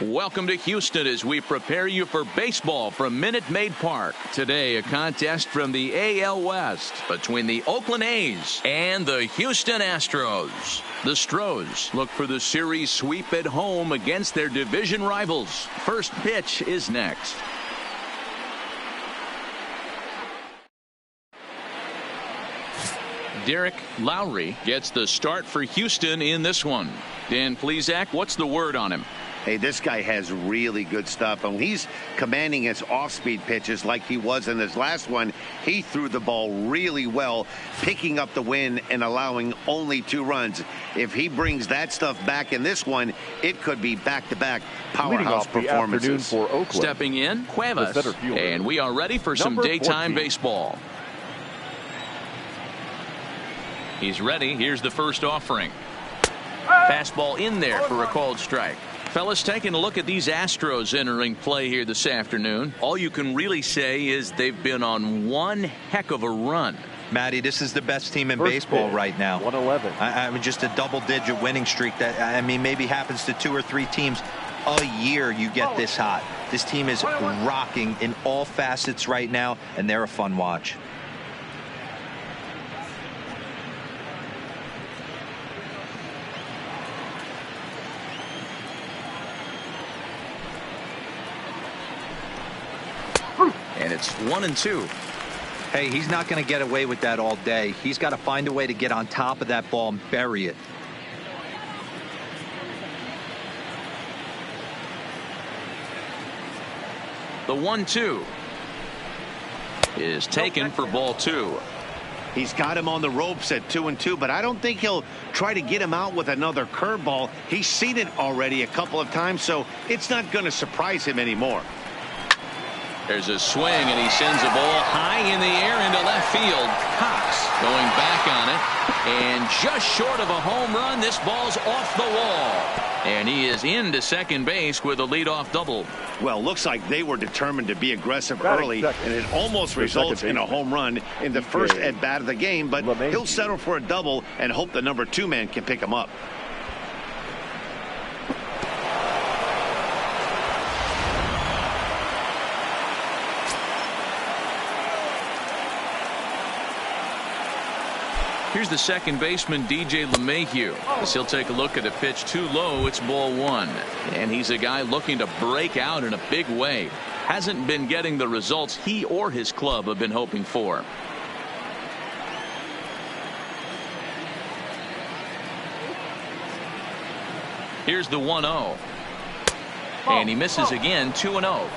Welcome to Houston as we prepare you for baseball from Minute Maid Park. Today, a contest from the AL West between the Oakland A's and the Houston Astros. The Astros look for the series sweep at home against their division rivals. First pitch is next. Derek Lowry gets the start for Houston in this one. Dan Plesac, what's the word on him? Hey, this guy has really good stuff, and he's commanding his off-speed pitches like he was in his last one. He threw the ball really well, picking up the win and allowing only 2 runs. If he brings that stuff back in this one, it could be back-to-back powerhouse performances. For Oakland, stepping in, Cuevas, and we are ready for some daytime baseball. He's ready. Here's the first offering. Fastball in there for a called strike. Fellas, taking a look at these Astros entering play here this afternoon. All you can really say is they've been on one heck of a run. Matty, this is the best team in baseball right now. 111. I mean, just a double-digit winning streak that, I mean, maybe happens to 2 or 3 teams a year. You get this hot. This team is rocking in all facets right now, and they're a fun watch. And it's 1-2. Hey, he's not going to get away with that all day. He's got to find a way to get on top of that ball and bury it. The 1-2 is taken for ball 2. He's got him on the ropes at 2-2, but I don't think he'll try to get him out with another curveball. He's seen it already a couple of times, so it's not going to surprise him anymore. There's a swing, and he sends a ball high in the air into left field. Cox going back on it, and just short of a home run, this ball's off the wall. And he is into second base with a leadoff double. Well, looks like they were determined to be aggressive early, and it almost results in a home run in the first at-bat of the game, but he'll settle for a double and hope the number 2 man can pick him up. Here's the second baseman, DJ LeMahieu. As he'll take a look at a pitch too low, it's ball 1. And he's a guy looking to break out in a big way. Hasn't been getting the results he or his club have been hoping for. Here's the 1-0. And he misses again, 2-0.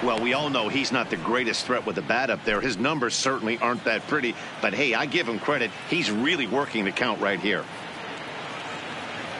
Well, we all know he's not the greatest threat with the bat up there. His numbers certainly aren't that pretty. But, hey, I give him credit. He's really working the count right here.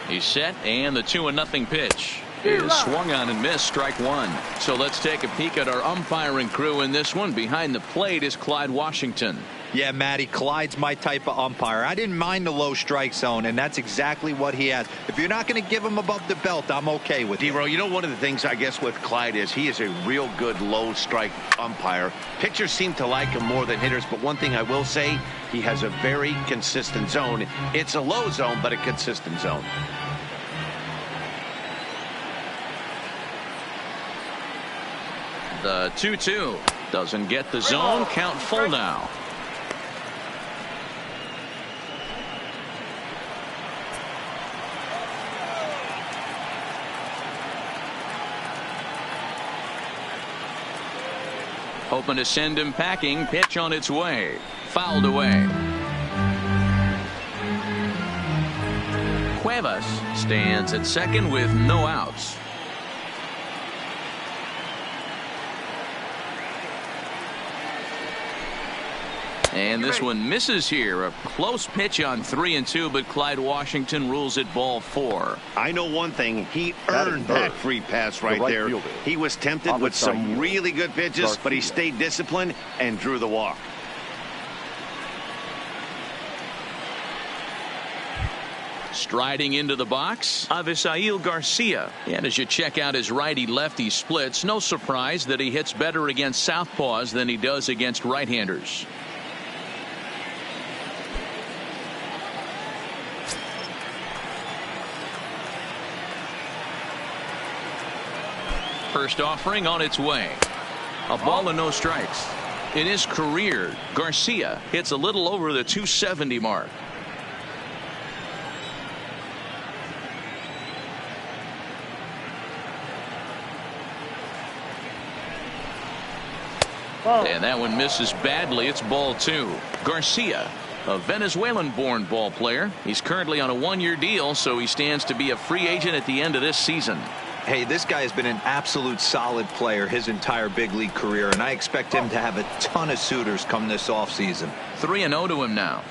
He's set, and the 2-0 pitch is swung on and missed, strike 1. So let's take a peek at our umpiring crew in this one. Behind the plate is Clyde Washington. Yeah, Matty, Clyde's my type of umpire. I didn't mind the low strike zone, and that's exactly what he has. If you're not going to give him above the belt, I'm okay with it. D-Row, you know, one of the things I guess with Clyde is he is a real good low strike umpire. Pitchers seem to like him more than hitters, but one thing I will say, he has a very consistent zone. It's a low zone, but a consistent zone. The 2-2 doesn't get the zone. Count full now. Hoping to send him packing. Pitch on its way. Fouled away. Cuevas stands at second with no outs. And this one misses here. A close pitch on 3-2, but Clyde Washington rules it ball 4. I know one thing. He earned that free pass right there. He was tempted with some really good pitches, but he stayed disciplined and drew the walk. Striding into the box, Avisail Garcia. And as you check out his righty-lefty splits, no surprise that he hits better against southpaws than he does against right-handers. First offering on its way. A ball and no strikes. In his career, Garcia hits a little over the 270 mark. And that one misses badly. It's ball 2. Garcia, a Venezuelan-born ball player. He's currently on a one-year deal, so he stands to be a free agent at the end of this season. Hey, this guy has been an absolute solid player his entire big league career, and I expect him to have a ton of suitors come this offseason. 3-0 to him now.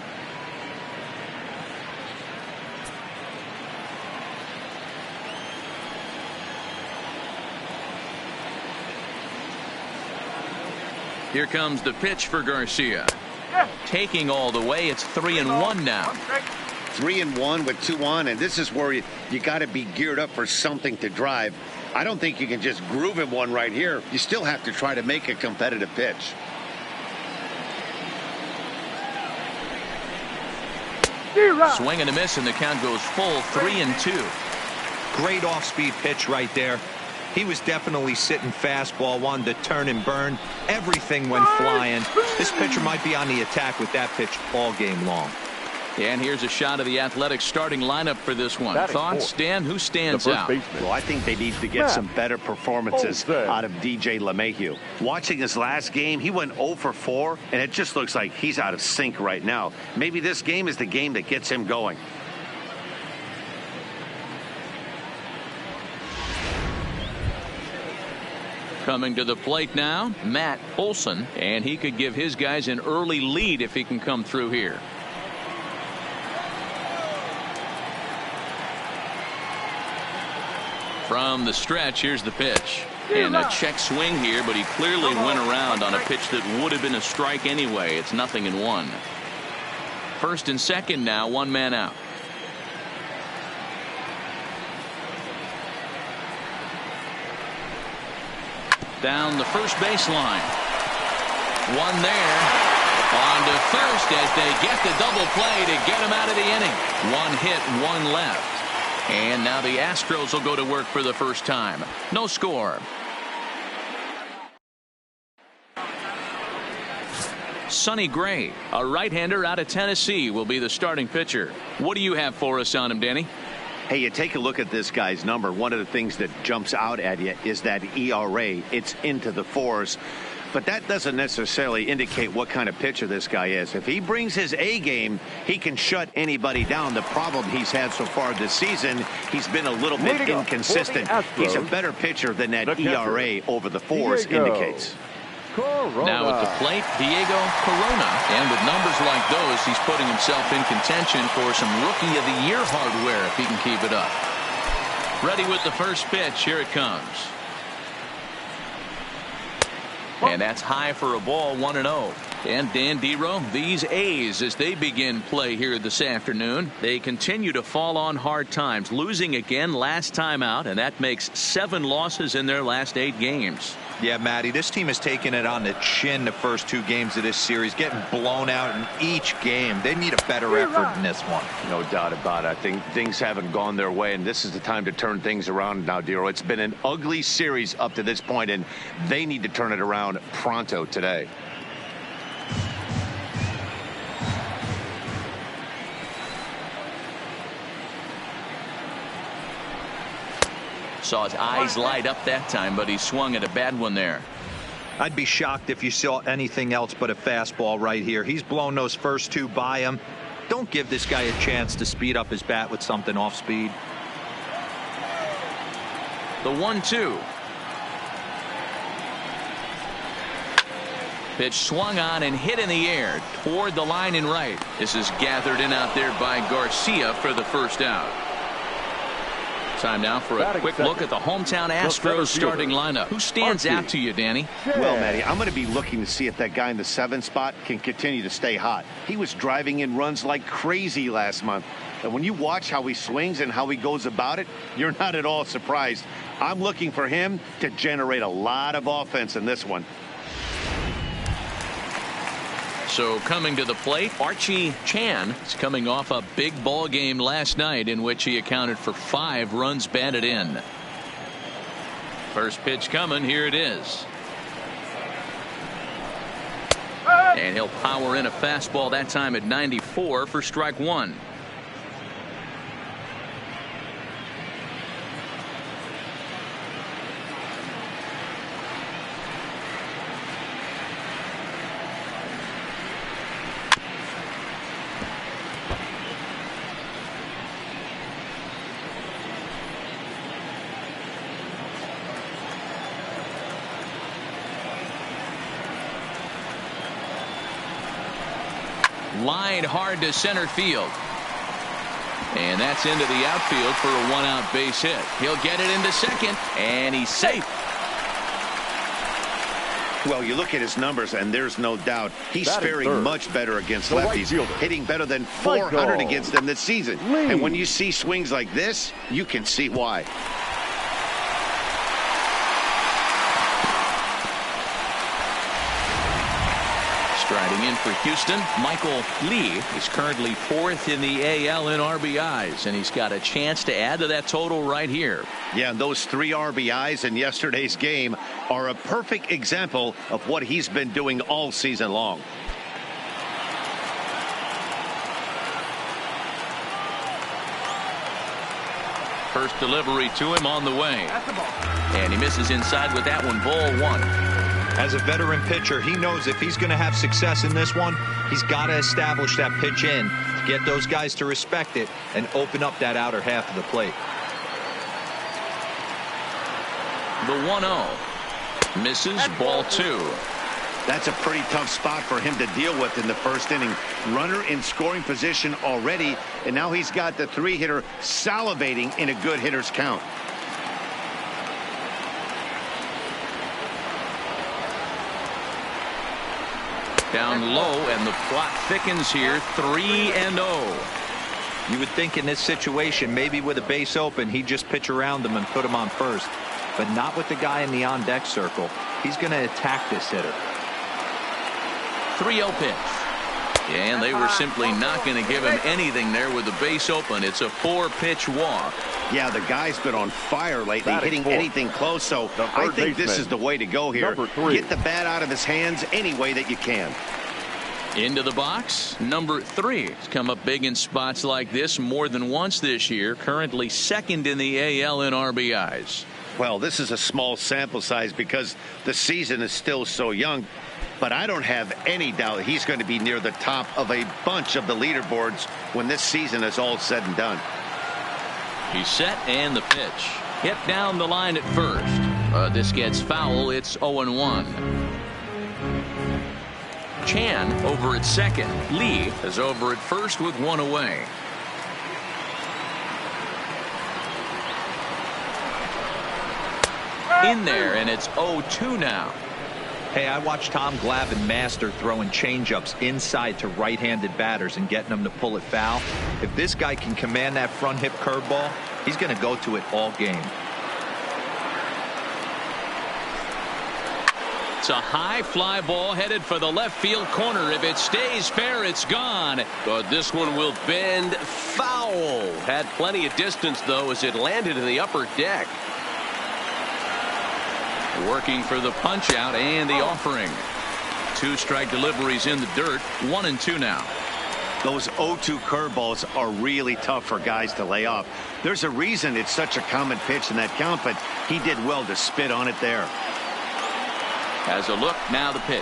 Here comes the pitch for Garcia. Taking all the way. It's 3-1 now. 3-1 with 2 on, and this is where you got to be geared up for something to drive. I don't think you can just groove him one right here. You still have to try to make a competitive pitch. Swing and a miss, and the count goes full. 3-2. Great off-speed pitch right there. He was definitely sitting fastball, wanted to turn and burn. Everything went flying. This pitcher might be on the attack with that pitch all game long. And here's a shot of the Athletics starting lineup for this one. Thoughts, Dan? Who stands out? Well, I think they need to get some better performances out of DJ LeMahieu. Watching his last game, he went 0 for 4, and it just looks like he's out of sync right now. Maybe this game is the game that gets him going. Coming to the plate now, Matt Olson, and he could give his guys an early lead if he can come through here. From the stretch, here's the pitch. And a check swing here, but he clearly went around on a pitch that would have been a strike anyway. It's 0-1. First and second now, one man out. Down the first baseline. One there. On to first as they get the double play to get him out of the inning. One hit, one left. And now the Astros will go to work for the first time. No score. Sonny Gray, a right-hander out of Tennessee, will be the starting pitcher. What do you have for us on him, Danny? Hey, you take a look at this guy's number. One of the things that jumps out at you is that ERA. It's into the 4s. But that doesn't necessarily indicate what kind of pitcher this guy is. If he brings his A game, he can shut anybody down. The problem he's had so far this season, he's been a little bit inconsistent. He's a better pitcher than that ERA over the 4s indicates. Now at the plate, Diego Corona. And with numbers like those, he's putting himself in contention for some Rookie of the Year hardware if he can keep it up. Ready with the first pitch. Here it comes. And that's high for a ball, 1-0. And Dan Dero, these A's, as they begin play here this afternoon, they continue to fall on hard times, losing again last time out, and that makes 7 losses in their last 8 games. Yeah, Matty, this team has taken it on the chin the first 2 games of this series, getting blown out in each game. They need a better effort in this one. No doubt about it. I think things haven't gone their way, and this is the time to turn things around now, Dero. It's been an ugly series up to this point, and they need to turn it around pronto today. Saw his eyes light up that time, but he swung at a bad one there. I'd be shocked if you saw anything else but a fastball right here. He's blown those first 2 by him. Don't give this guy a chance to speed up his bat with something off speed. The 1-2. Pitch swung on and hit in the air toward the line and right. This is gathered in out there by Garcia for the first out. Time now for a quick look at the hometown Astros starting lineup. Who stands out to you, Danny? Well, Matty, I'm going to be looking to see if that guy in the 7 spot can continue to stay hot. He was driving in runs like crazy last month. And when you watch how he swings and how he goes about it, you're not at all surprised. I'm looking for him to generate a lot of offense in this one. So coming to the plate, Archie Chan is coming off a big ball game last night in which he accounted for 5 runs batted in. First pitch coming. Here it is. And he'll power in a fastball that time at 94 for strike one. Line hard to center field. And that's into the outfield for a one-out base hit. He'll get it into second, and he's safe. Well, you look at his numbers, and there's no doubt he's faring much better against lefties, hitting better than 400 against them this season. And when you see swings like this, you can see why. Striding in for Houston, Michael Lee is currently fourth in the AL in RBIs, and he's got a chance to add to that total right here. Yeah, and those 3 RBIs in yesterday's game are a perfect example of what he's been doing all season long. First delivery to him on the way. And he misses inside with that one. Ball one. As a veteran pitcher, he knows if he's going to have success in this one, he's got to establish that pitch in to get those guys to respect it and open up that outer half of the plate. The 1-0. Misses. Ball two. That's a pretty tough spot for him to deal with in the first inning. Runner in scoring position already, and now he's got the 3-hitter salivating in a good hitter's count. Down low, and the plot thickens here. 3-0. You would think in this situation, maybe with a base open, he'd just pitch around them and put him on first. But not with the guy in the on-deck circle. He's going to attack this hitter. 3-0 pitch. And they were simply not going to give him anything there with the base open. It's a 4-pitch walk. Yeah, the guy's been on fire lately, hitting anything close, so I think this is the way to go here. Get the bat out of his hands any way that you can. Into the box, number 3. He's come up big in spots like this more than once this year. Currently second in the AL in RBIs. Well, this is a small sample size because the season is still so young. But I don't have any doubt he's going to be near the top of a bunch of the leaderboards when this season is all said and done. He's set, and the pitch. Hit down the line at first. This gets foul. It's 0-1. Chan over at second. Lee is over at first with one away. In there, and it's 0-2 now. Hey, I watched Tom Glavine master throwing changeups inside to right-handed batters and getting them to pull it foul. If this guy can command that front hip curveball, he's going to go to it all game. It's a high fly ball headed for the left field corner. If it stays fair, it's gone. But this one will bend foul. Had plenty of distance, though, as it landed in the upper deck. Working for the punch out and the offering. 2 strike deliveries in the dirt. 1-2 now. Those 0-2 curveballs are really tough for guys to lay off. There's a reason it's such a common pitch in that count, but he did well to spit on it there. Has a look. Now the pitch.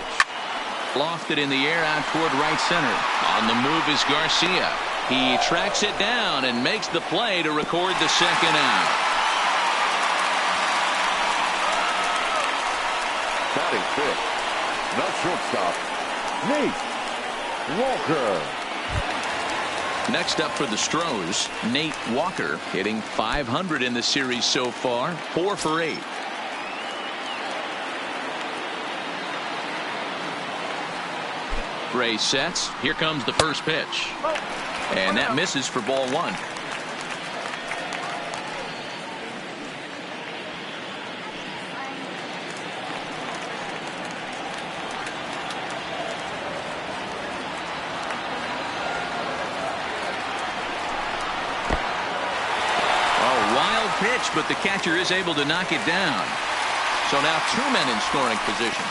Lofted in the air out toward right center. On the move is Garcia. He tracks it down and makes the play to record the second out. Batting fifth, the shortstop, Nate Walker. Next up for the Astros, Nate Walker, hitting .500 in the series so far, 4 for 8. Ray sets. Here comes the first pitch. And that misses for ball 1. Pitch, but the catcher is able to knock it down. So now 2 men in scoring position.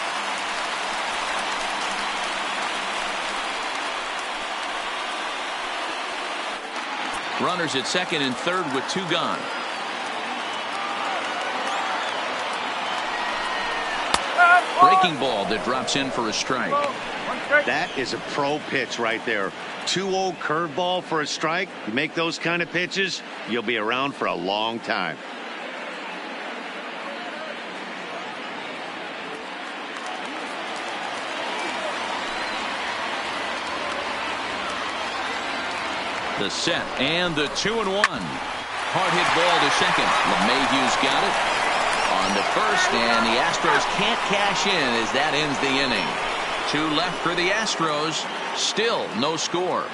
Runners at second and third with 2 gone. Breaking ball that drops in for a strike. That is a pro pitch right there. 2-0 curveball for a strike. You make those kind of pitches, you'll be around for a long time. The set and the 2-1. Hard hit ball to second. LeMahieu's got it. On to first, and the Astros can't cash in as that ends the inning. 2 left for the Astros. Still no score.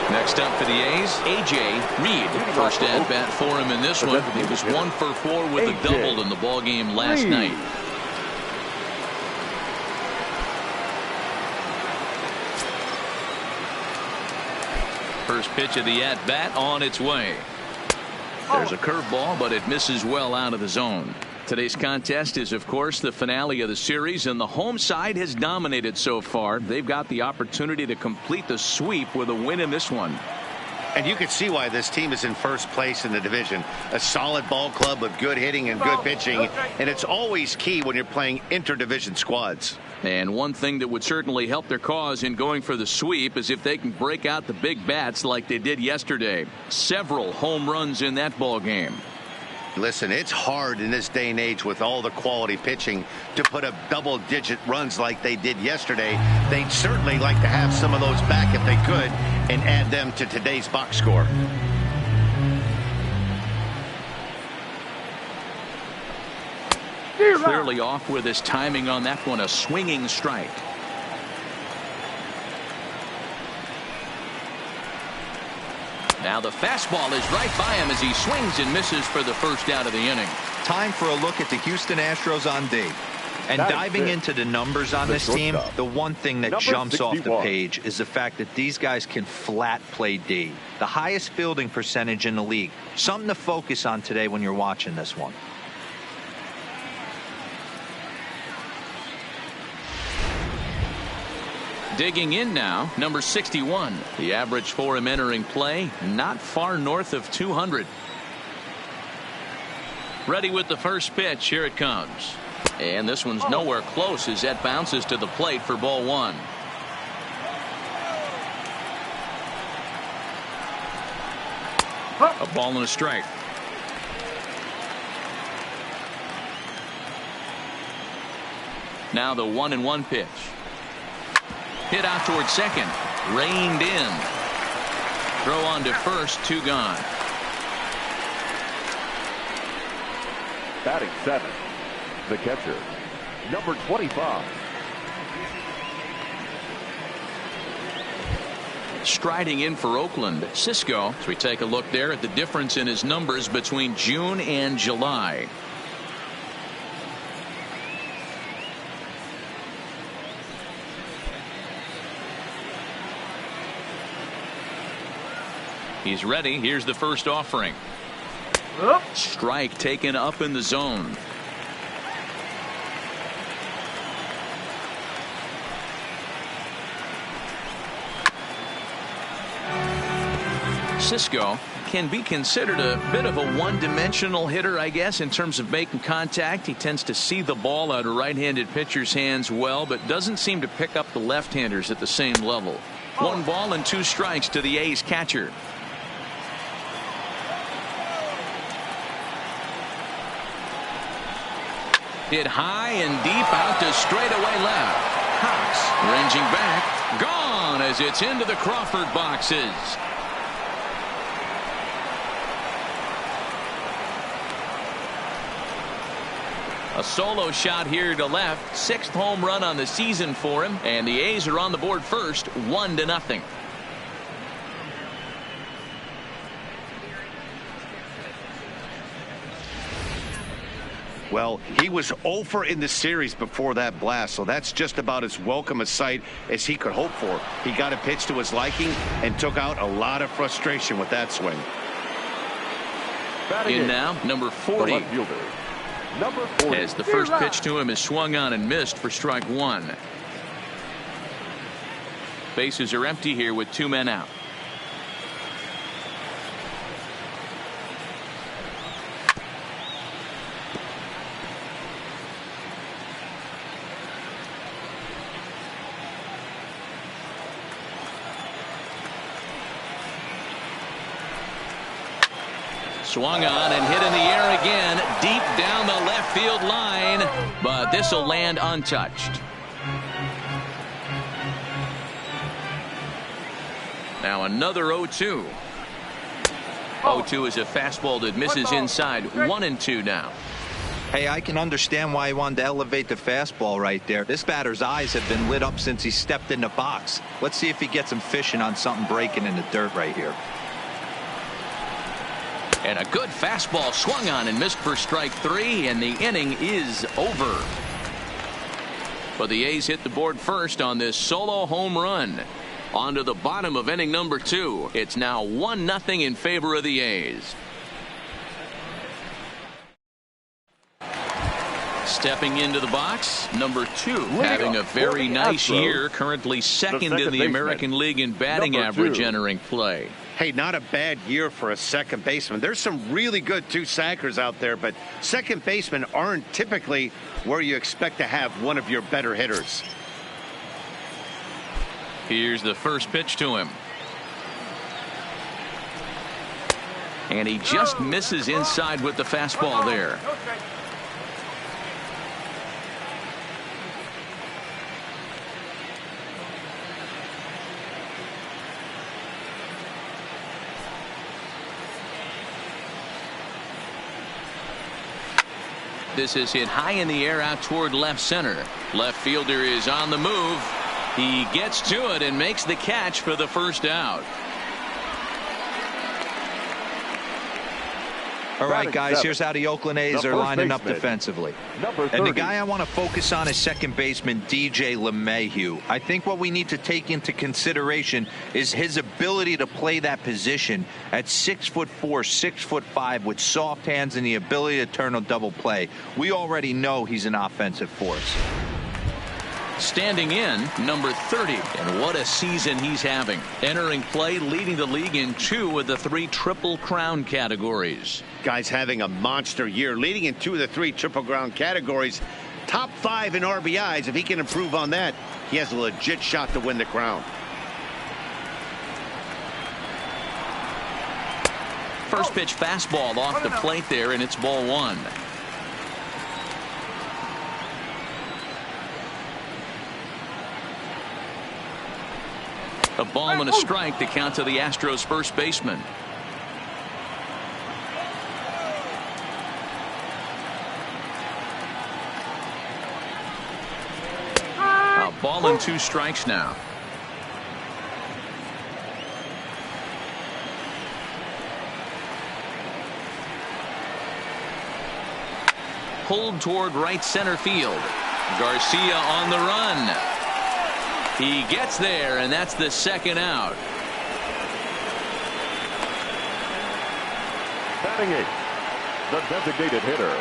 Next up for the A's, A.J. Reed. First at bat for him in this one. He was 1 for 4 with a double in the ballgame last night. First pitch of the at-bat on its way. There's a curveball, but it misses well out of the zone. Today's contest is, of course, the finale of the series, and the home side has dominated so far. They've got the opportunity to complete the sweep with a win in this one. And you can see why this team is in first place in the division. A solid ball club with good hitting and good pitching, and it's always key when you're playing interdivision squads. And one thing that would certainly help their cause in going for the sweep is if they can break out the big bats like they did yesterday. Several home runs in that ball game. Listen, it's hard in this day and age with all the quality pitching to put up double-digit runs like they did yesterday. They'd certainly like to have some of those back if they could and add them to today's box score. Clearly off with his timing on that one. A swinging strike. Now the fastball is right by him as he swings and misses for the first out of the inning. Time for a look at the Houston Astros on D. And diving into the numbers on this team, the one thing that jumps off the page is the fact that these guys can flat play D. The highest fielding percentage in the league. Something to focus on today when you're watching this one. Digging in now, number 61. The average for him entering play, not far north of 200. Ready with the first pitch. Here it comes. And this one's nowhere close as that bounces to the plate for ball 1. A ball and a strike. Now the 1-1 pitch. Hit out towards second. Reined in. Throw on to first. 2 gone. Batting 7, the catcher, number 25. Striding in for Oakland, Cisco. As we take a look there at the difference in his numbers between June and July. He's ready. Here's the first offering. Strike taken up in the zone. Cisco can be considered a bit of a one-dimensional hitter, I guess, in terms of making contact. He tends to see the ball out of right-handed pitcher's hands well, but doesn't seem to pick up the left-handers at the same level. 1 ball and 2 strikes to the A's catcher. Hit high and deep out to straightaway left. Cox ranging back. Gone as it's into the Crawford boxes. A solo shot here to left. 6th home run on the season for him. And the A's are on the board first, 1-0. Well, he was 0 in the series before that blast, so that's just about as welcome a sight as he could hope for. He got a pitch to his liking and took out a lot of frustration with that swing. In now, number 40. The left fielder, number 40. As the first pitch to him is swung on and missed for strike one. Bases are empty here with 2 men out. Swung on and hit in the air again, deep down the left field line, but this will land untouched. Now another 0-2. 0-2 is a fastball that misses inside. 1-2 now. Hey, I can understand why he wanted to elevate the fastball right there. This batter's eyes have been lit up since he stepped in the box. Let's see if he gets him fishing on something breaking in the dirt right here. And a good fastball swung on and missed for strike 3, and the inning is over. But the A's hit the board first on this solo home run. On to the bottom of inning number 2. It's now 1-0 in favor of the A's. Stepping into the box, number 2, having a very nice year, currently second in the American League in batting average entering play. Hey, not a bad year for a second baseman. There's some really good two-sackers out there, but second basemen aren't typically where you expect to have one of your better hitters. Here's the first pitch to him. And he just misses inside with the fastball there. This is hit high in the air out toward left center. Left fielder is on the move. He gets to it and makes the catch for the first out. All right, guys, here's how the Oakland A's are lining up defensively. And the guy I want to focus on is second baseman DJ LeMahieu. I think what we need to take into consideration is his ability to play that position at 6'4", 6'5", with soft hands and the ability to turn a double play. We already know he's an offensive force. Standing in, number 30, and what a season he's having. Entering play, leading the league in 2 of the 3 Triple Crown categories. Guy's having a monster year, leading in 2 of the 3 Triple Crown categories. Top 5 in RBIs. If he can improve on that, he has a legit shot to win the crown. First pitch fastball off the plate there, and it's ball 1. A ball and a strike to count to the Astros first baseman. A ball and 2 strikes now. Pulled toward right center field. Garcia on the run. He gets there, and that's the second out. Batting 8, the designated hitter,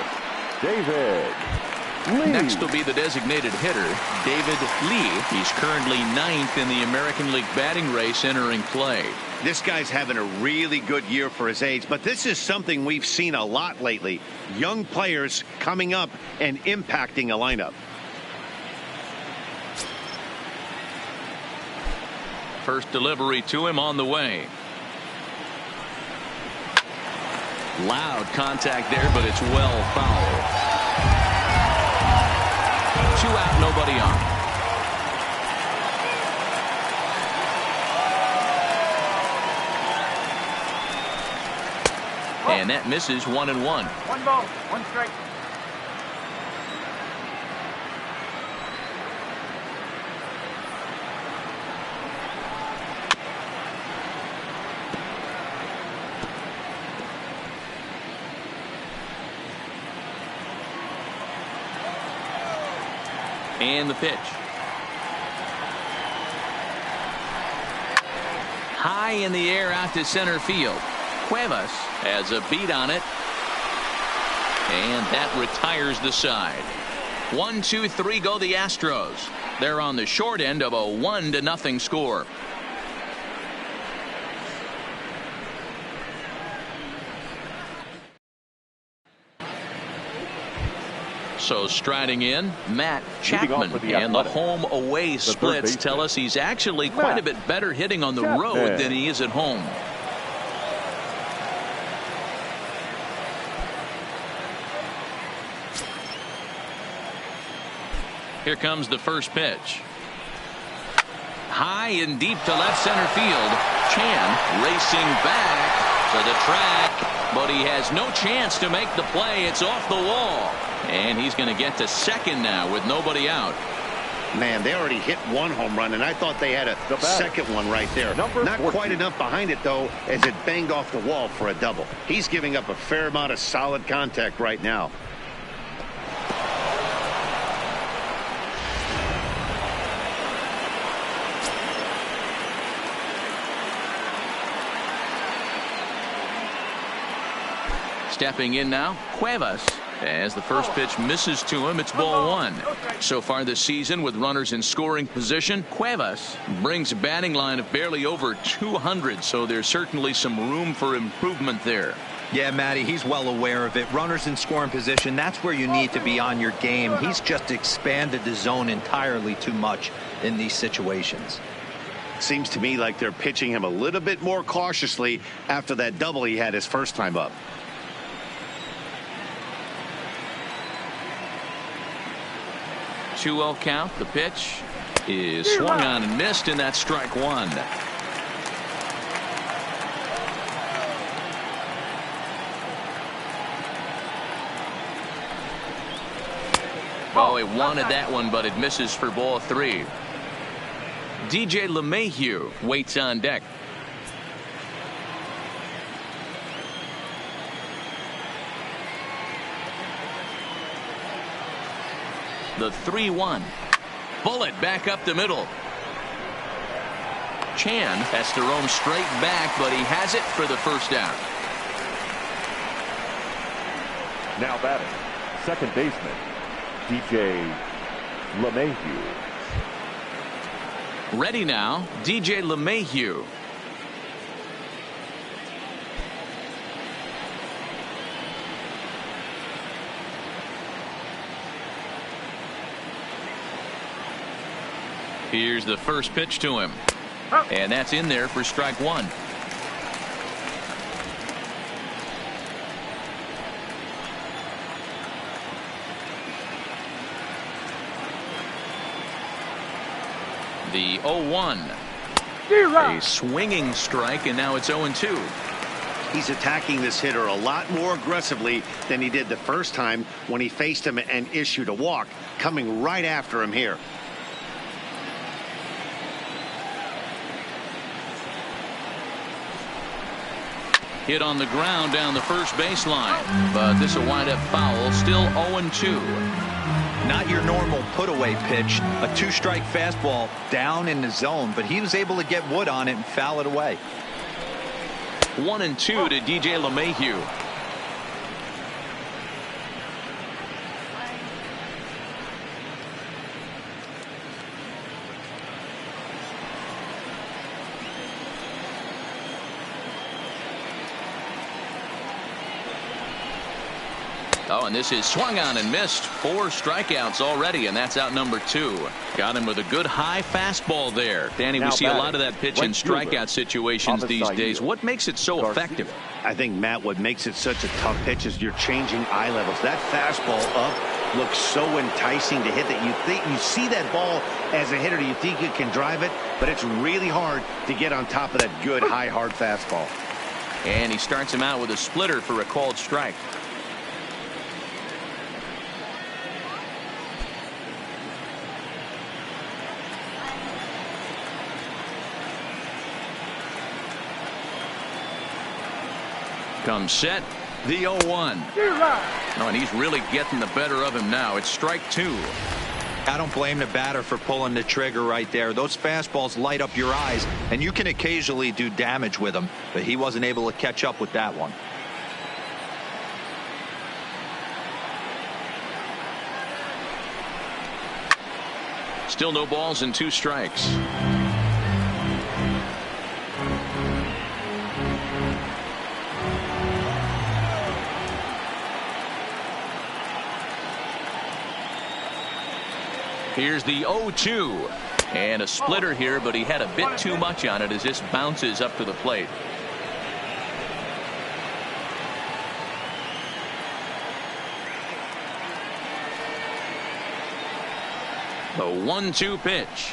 David Lee. Next will be the designated hitter, David Lee. He's currently 9th in the American League batting race entering play. This guy's having a really good year for his age, but this is something we've seen a lot lately. Young players coming up and impacting a lineup. First delivery to him on the way. Loud contact there, but it's well fouled. 2 out, nobody on. And that misses 1-1. 1 ball, 1 strike. And the pitch. High in the air out to center field. Cuevas has a beat on it. And that retires the side. 1, 2, 3 go the Astros. They're on the short end of a 1-0 score. So striding in, Matt Chapman, and the home-away splits tell us he's actually quite a bit better hitting on the road than he is at home. Here comes the first pitch. High and deep to left center field. Chan racing back to the track, but he has no chance to make the play. It's off the wall. And he's going to get to second now with nobody out. Man, they already hit one home run, and I thought they had a second one right there. Not quite enough behind it, though, as it banged off the wall for a double. He's giving up a fair amount of solid contact right now. Stepping in now, Cuevas. As the first pitch misses to him, it's ball one. So far this season, with runners in scoring position, Cuevas brings a batting line of barely over 200, so there's certainly some room for improvement there. Yeah, Matty, he's well aware of it. Runners in scoring position, that's where you need to be on your game. He's just expanded the zone entirely too much in these situations. Seems to me like they're pitching him a little bit more cautiously after that double he had his first time up. 2-0 count. The pitch is swung on and missed, and that's strike one. Oh, he wanted that one, but it misses for ball three. DJ LeMahieu waits on deck. The 3-1. Bullet back up the middle. Chan has to roam straight back, but he has it for the first down. Now batting, second baseman, DJ LeMahieu. Ready now, DJ LeMahieu. Here's the first pitch to him. And that's in there for strike one. The 0-1. A swinging strike, and now it's 0-2. He's attacking this hitter a lot more aggressively than he did the first time when he faced him and issued a walk, coming right after him here. Hit on the ground down the first baseline, but this will wind up foul. Still 0-2. Not your normal put away pitch. A two-strike fastball down in the zone, but he was able to get wood on it and foul it away. 1-2 to DJ LeMahieu. Oh, and this is swung on and missed. 4 strikeouts already, and that's out number 2. Got him with a good high fastball there. Danny, we see a lot of that pitch in strikeout situations these days. What makes it so effective? I think, Matt, what makes it such a tough pitch is you're changing eye levels. That fastball up looks so enticing to hit that you think you see that ball as a hitter. You think you can drive it, but it's really hard to get on top of that good high hard fastball. And he starts him out with a splitter for a called strike. Comes set, the 0-1. Oh, and he's really getting the better of him now. It's strike 2. I don't blame the batter for pulling the trigger right there. Those fastballs light up your eyes, and you can occasionally do damage with them, but he wasn't able to catch up with that one. Still no balls and 2 strikes. Here's the 0-2. And a splitter here, but he had a bit too much on it as this bounces up to the plate. The 1-2 pitch.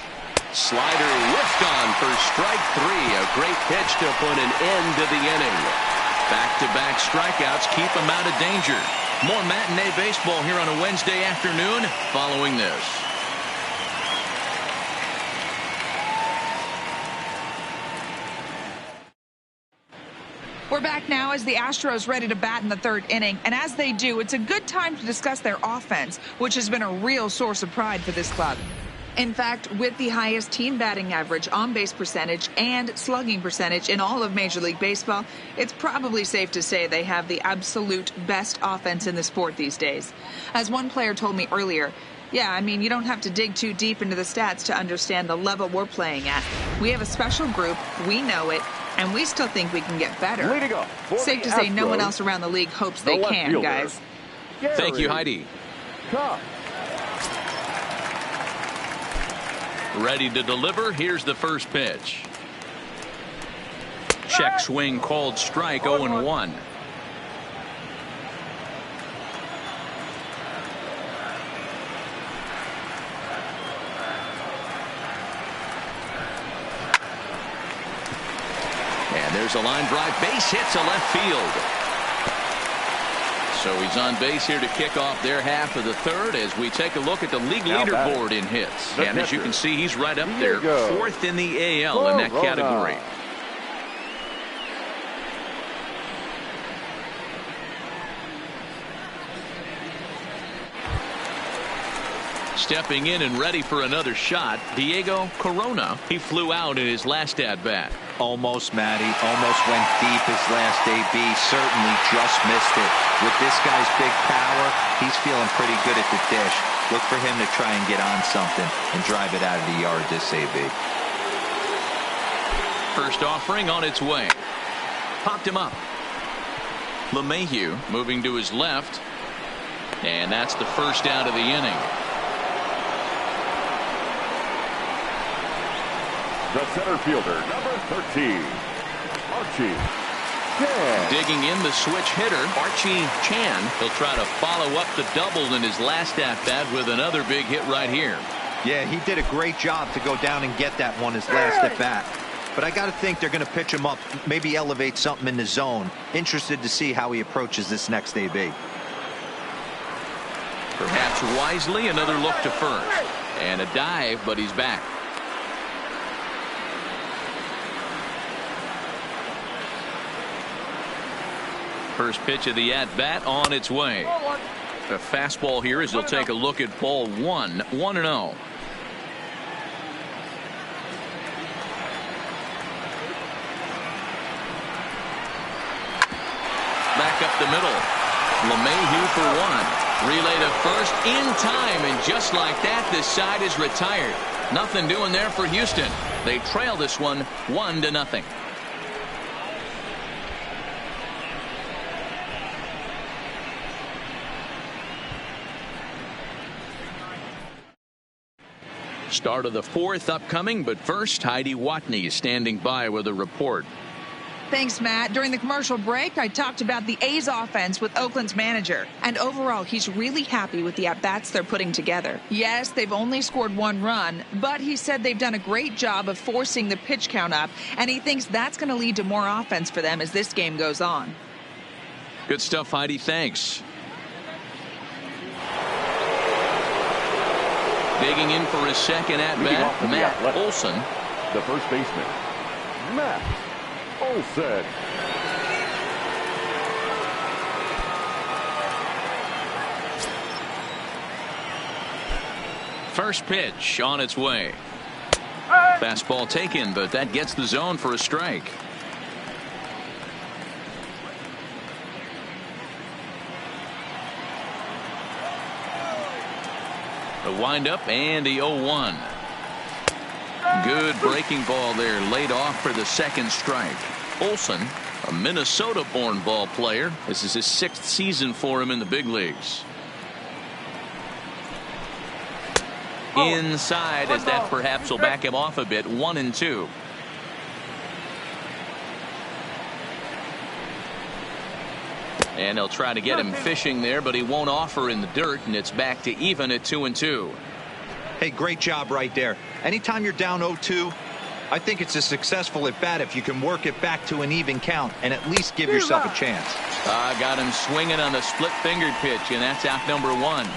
Slider whiffed on for strike 3. A great pitch to put an end to the inning. Back-to-back strikeouts keep him out of danger. More matinee baseball here on a Wednesday afternoon following this. We're back now as the Astros ready to bat in the 3rd inning. And as they do, it's a good time to discuss their offense, which has been a real source of pride for this club. In fact, with the highest team batting average, on-base percentage, and slugging percentage in all of Major League Baseball, it's probably safe to say they have the absolute best offense in the sport these days. As one player told me earlier, yeah, I mean, you don't have to dig too deep into the stats to understand the level we're playing at. We have a special group, we know it, and we still think we can get better. Safe to say no one else around the league hopes they can, guys. Thank you, Heidi. Ready to deliver. Here's the first pitch. Check swing called strike. 0-1. And there's a line drive. Base hit to left field. So he's on base here to kick off their half of the 3rd as we take a look at the league leaderboard in hits. And as you can see, he's right up there, 4th in the AL in that category. Stepping in and ready for another shot, Diego Corona. He flew out in his last at-bat. Almost, Matty. Almost went deep his last AB. Certainly just missed it. With this guy's big power, he's feeling pretty good at the dish. Look for him to try and get on something and drive it out of the yard this AB. First offering on its way. Popped him up. LeMahieu moving to his left. And that's the first out of the inning. The center fielder, number 13, Archie Chan. Digging in the switch hitter, Archie Chan. He'll try to follow up the double in his last at-bat with another big hit right here. Yeah, he did a great job to go down and get that one his last at-bat. But I got to think they're going to pitch him up, maybe elevate something in the zone. Interested to see how he approaches this next AB. Perhaps wisely, another look to first. And a dive, but he's back. First pitch of the at-bat on its way. The fastball here as he'll take a look at ball 1, 1-0. Back up the middle. LeMahieu for 1. Relay to first in time, and just like that, this side is retired. Nothing doing there for Houston. They trail this one 1-0. Start of the 4th upcoming, but first, Heidi Watney is standing by with a report. Thanks, Matt. During the commercial break, I talked about the A's offense with Oakland's manager. And overall, he's really happy with the at-bats they're putting together. Yes, they've only scored 1 run, but he said they've done a great job of forcing the pitch count up, and he thinks that's going to lead to more offense for them as this game goes on. Good stuff, Heidi. Thanks. Digging in for his second at-bat, Matt Olson. The first baseman, Matt Olson. First pitch on its way. Fastball taken, but that gets the zone for a strike. The windup and the 0-1. Good breaking ball there, laid off for the second strike. Olson, a Minnesota-born ball player. This is his 6th season for him in the big leagues. Inside, as that perhaps will back him off a bit. 1-2. And they'll try to get him fishing there, but he won't offer in the dirt, and it's back to even at 2-2. Hey, great job right there. Anytime you're down 0-2, I think it's a successful at bat if you can work it back to an even count and at least give yourself a chance. Got him swinging on the split-fingered pitch, and that's out number 1.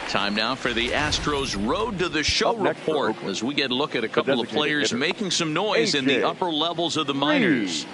Time now for the Astros Road to the Show report as we get a look at a couple of players making some noise in the upper levels of the minors.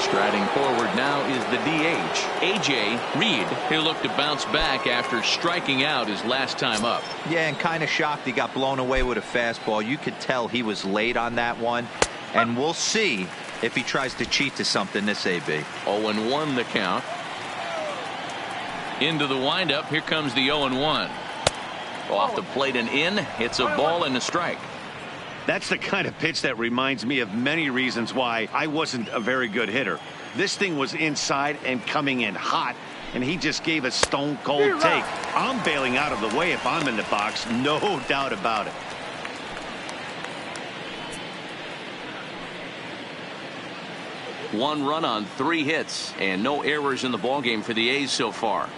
Striding forward now is the DH, A.J. Reed. He'll look to bounce back after striking out his last time up. Yeah, and kind of shocked he got blown away with a fastball. You could tell he was late on that one. And we'll see if he tries to cheat to something this AB. 0-1 the count. Into the windup. Here comes the 0-1. Off the plate and in. It's a ball and a strike. That's the kind of pitch that reminds me of many reasons why I wasn't a very good hitter. This thing was inside and coming in hot, and he just gave a stone cold take. I'm bailing out of the way if I'm in the box, no doubt about it. One run on 3 hits and no errors in the ballgame for the A's so far.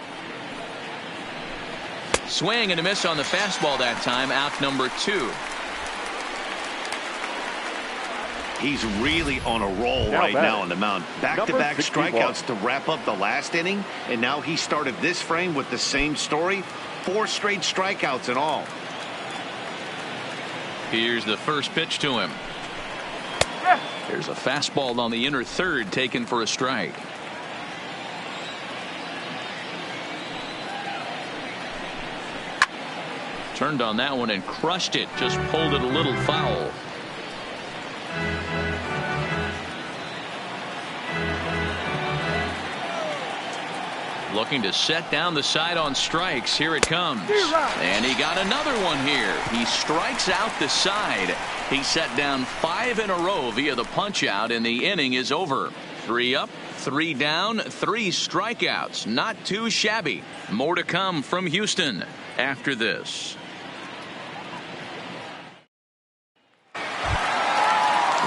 Swing and a miss on the fastball that time. Out number 2. He's really on a roll right now on the mound. Back-to-back strikeouts to wrap up the last inning, and now he started this frame with the same story. 4 straight strikeouts in all. Here's the first pitch to him. There's a fastball on the inner third taken for a strike. Turned on that one and crushed it. Just pulled it a little foul. Looking to set down the side on strikes. Here it comes. And he got another one here. He strikes out the side. He set down 5 in a row via the punch out, and the inning is over. 3 up, 3 down, 3 strikeouts. Not too shabby. More to come from Houston after this.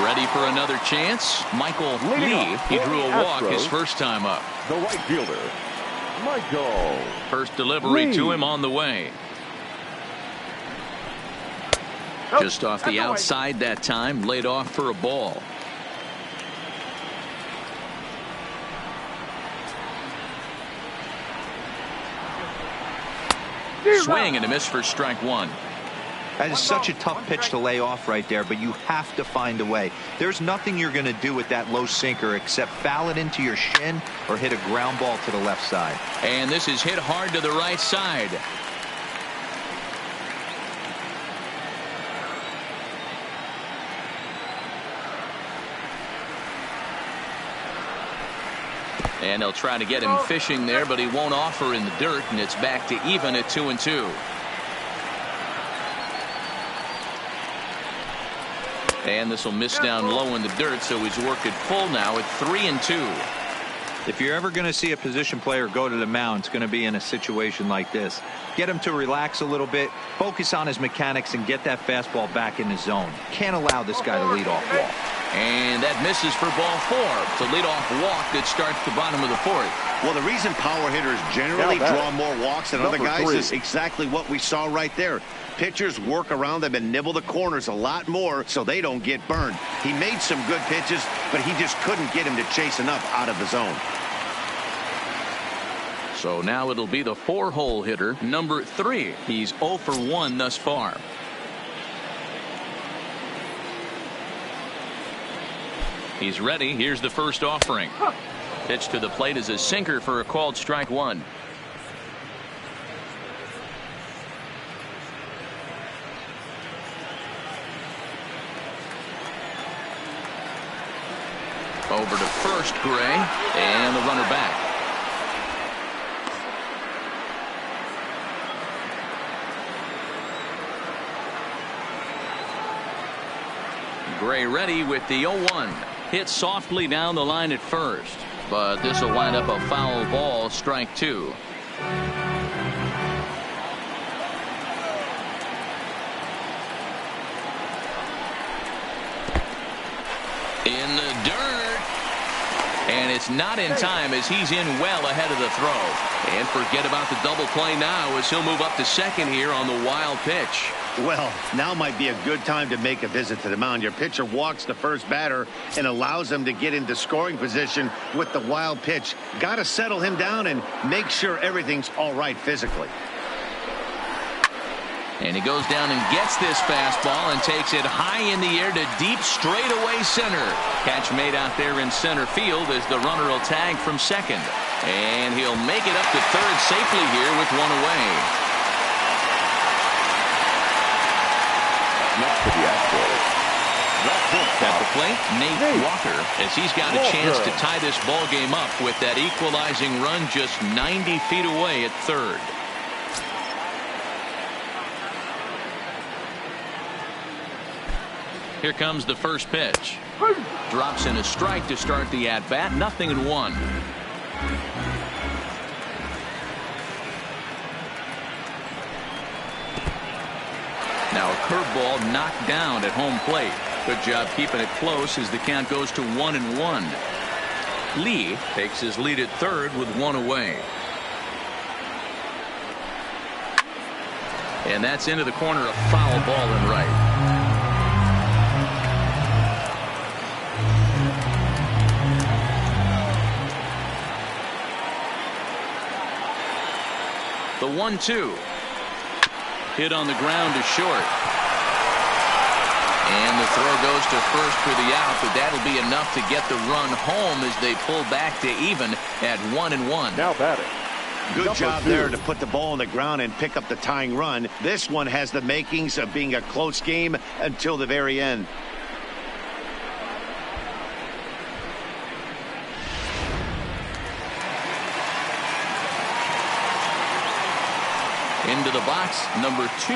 Ready for another chance? Michael Lee. He drew a walk his first time up. The right fielder, Michael. First delivery to him on the way. Just off the outside that time, laid off for a ball. Swing and a miss for strike 1. That is such a tough pitch to lay off right there, but you have to find a way. There's nothing you're going to do with that low sinker except foul it into your shin or hit a ground ball to the left side. And this is hit hard to the right side. And they'll try to get him fishing there, but he won't offer in the dirt, and it's back to even at 2-2. And this will miss down low in the dirt, so he's worked it full now at 3-2. If you're ever going to see a position player go to the mound, it's going to be in a situation like this. Get him to relax a little bit, focus on his mechanics, and get that fastball back in the zone. Can't allow this guy to lead off walk. And that misses for ball 4. It's a leadoff walk that starts the bottom of the 4th. Well, the reason power hitters generally draw more walks than other guys is exactly what we saw right there. Pitchers work around them and nibble the corners a lot more so they don't get burned. He made some good pitches, but he just couldn't get him to chase enough out of the zone. So now it'll be the 4-hole hitter, number 3. He's 0 for 1 thus far. He's ready. Here's the first offering. Pitch to the plate is a sinker for a called strike one. Over to first, Gray, and the runner back. Gray ready with the 0-1. Hit softly down the line at first, but this will wind up a foul ball, strike two. In the dirt, and it's not in time as he's in well ahead of the throw. And forget about the double play now as he'll move up to second here on the wild pitch. Well, now might be a good time to make a visit to the mound. Your pitcher walks the first batter and allows him to get into scoring position with the wild pitch. Got to settle him down and make sure everything's all right physically. And he goes down and gets this fastball and takes it high in the air to deep straightaway center. Catch made out there in center field as the runner will tag from second. And he'll make it up to third safely here with one away. Next to the Astros. At the plate, Nate Walker, as he's got a chance to tie this ball game up with that equalizing run just 90 feet away at third. Here comes the first pitch. Drops in a strike to start the at-bat. 0-1. Now a curveball knocked down at home plate. Good job keeping it close as the count goes to 1-1. Lee takes his lead at third with one away. And that's into the corner, a foul ball and right. The 1-2. Hit on the ground to short. And the throw goes to first for the out, but that'll be enough to get the run home as they pull back to even at 1-1. Now batting. Good job there to put the ball on the ground and pick up the tying run. This one has the makings of being a close game until the very end. Into the box, number 2.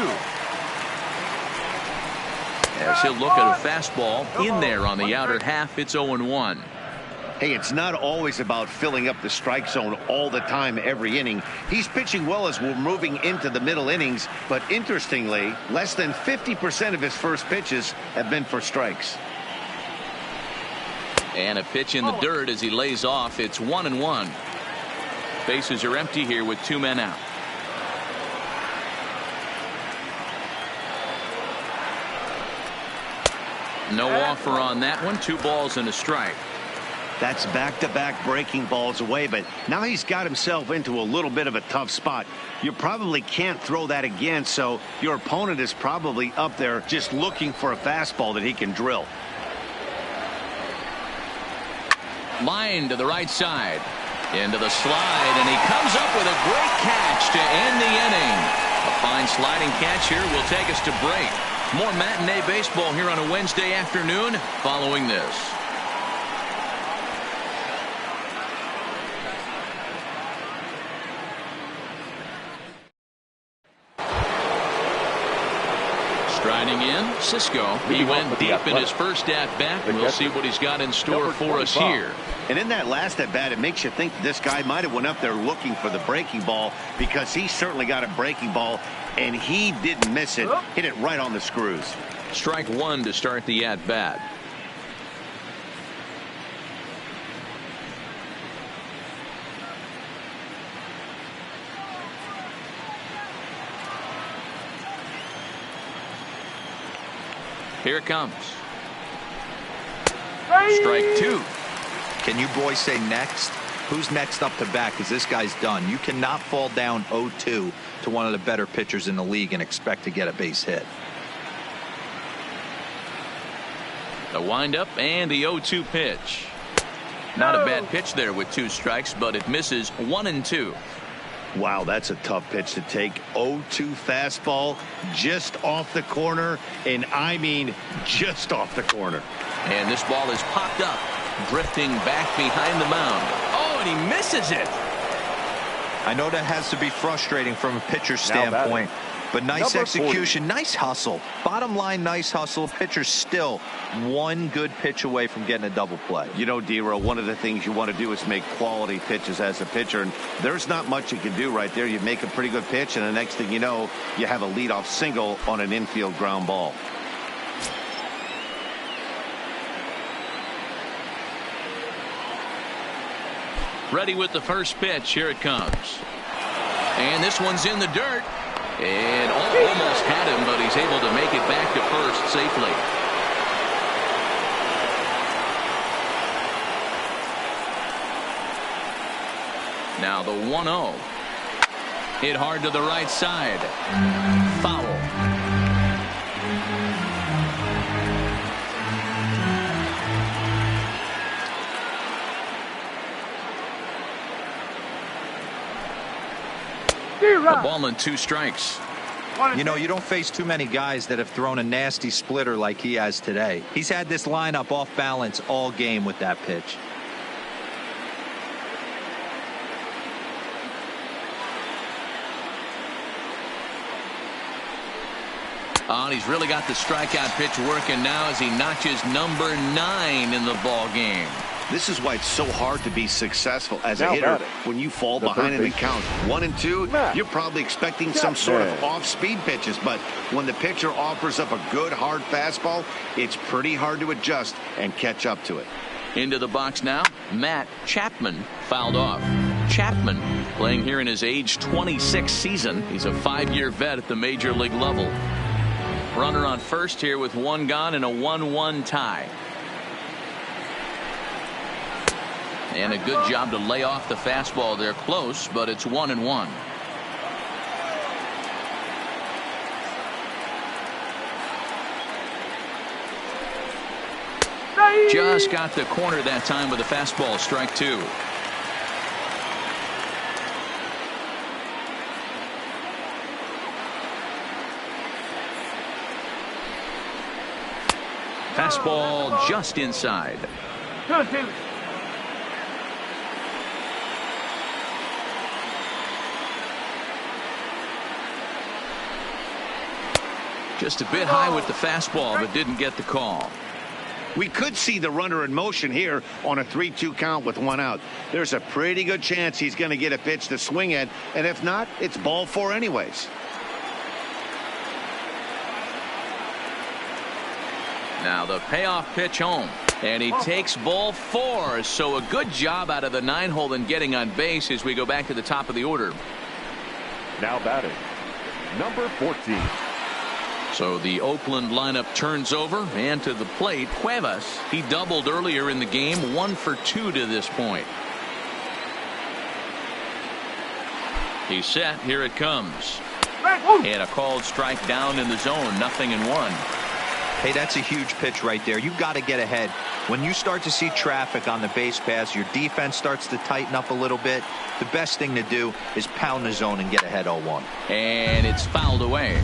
As he'll look at a fastball in there on the outer half, it's 0-1. Hey, it's not always about filling up the strike zone all the time every inning. He's pitching well as we're moving into the middle innings, but interestingly, less than 50% of his first pitches have been for strikes. And a pitch in the dirt as he lays off. It's 1-1. Bases are empty here with 2 men out. No offer on that one. 2 balls and a strike. That's back-to-back breaking balls away, but now he's got himself into a little bit of a tough spot. You probably can't throw that again, so your opponent is probably up there just looking for a fastball that he can drill. Line to the right side. Into the slide, and he comes up with a great catch to end the inning. A fine sliding catch here will take us to break. More matinee baseball here on a Wednesday afternoon following this. Striding in, Cisco. He went deep in his first at-bat, and we'll see what he's got in store for us here. And in that last at-bat, it makes you think this guy might have went up there looking for the breaking ball, because he certainly got a breaking ball, and he didn't miss it. Hit it right on the screws. Strike 1 to start the at-bat. Here it comes. Strike 2. Can you boys say next? Who's next up to bat? Because this guy's done. You cannot fall down 0-2 to one of the better pitchers in the league and expect to get a base hit. The windup and the 0-2 pitch. Not a bad pitch there with 2 strikes, but it misses 1-2. Wow, that's a tough pitch to take. 0-2 fastball just off the corner, and I mean just off the corner. And this ball is popped up, drifting back behind the mound. Oh, and he misses it. I know that has to be frustrating from a pitcher's standpoint, but nice execution, nice hustle. Bottom line, nice hustle. Pitcher's still one good pitch away from getting a double play. You know, D-Row, one of the things you want to do is make quality pitches as a pitcher, and there's not much you can do right there. You make a pretty good pitch, and the next thing you know, you have a leadoff single on an infield ground ball. Ready with the first pitch. Here it comes. And this one's in the dirt. And almost had him, but he's able to make it back to first safely. Now the 1-0. Hit hard to the right side. Foul. A ball and 2 strikes. You know, you don't face too many guys that have thrown a nasty splitter like he has today. He's had this lineup off balance all game with that pitch. Oh, and he's really got the strikeout pitch working now as he notches number 9 in the ball game. This is why it's so hard to be successful as a hitter. When you fall behind in the count 1-2, you're probably expecting some sort of off-speed pitches. But when the pitcher offers up a good, hard fastball, it's pretty hard to adjust and catch up to it. Into the box now, Matt Chapman fouled off. Chapman playing here in his age 26 season. He's a 5-year vet at the major league level. Runner on first here with 1 gone and a 1-1 tie. And a good job to lay off the fastball there close, but it's 1-1. Just got the corner that time with a fastball, strike 2. Fastball just inside. 2-2. Just a bit high with the fastball, but didn't get the call. We could see the runner in motion here on a 3-2 count with 1 out. There's a pretty good chance he's going to get a pitch to swing at, and if not, it's ball 4 anyways. Now the payoff pitch home, and he takes ball 4. So a good job out of the 9-hole in getting on base as we go back to the top of the order. Now batting, number 14. So the Oakland lineup turns over, and to the plate, Cuevas. He doubled earlier in the game, 1 for 2 to this point. He's set. Here it comes. And a called strike down in the zone. 0-1. Hey, that's a huge pitch right there. You've got to get ahead. When you start to see traffic on the base paths, your defense starts to tighten up a little bit. The best thing to do is pound the zone and get ahead 0-1. And it's fouled away.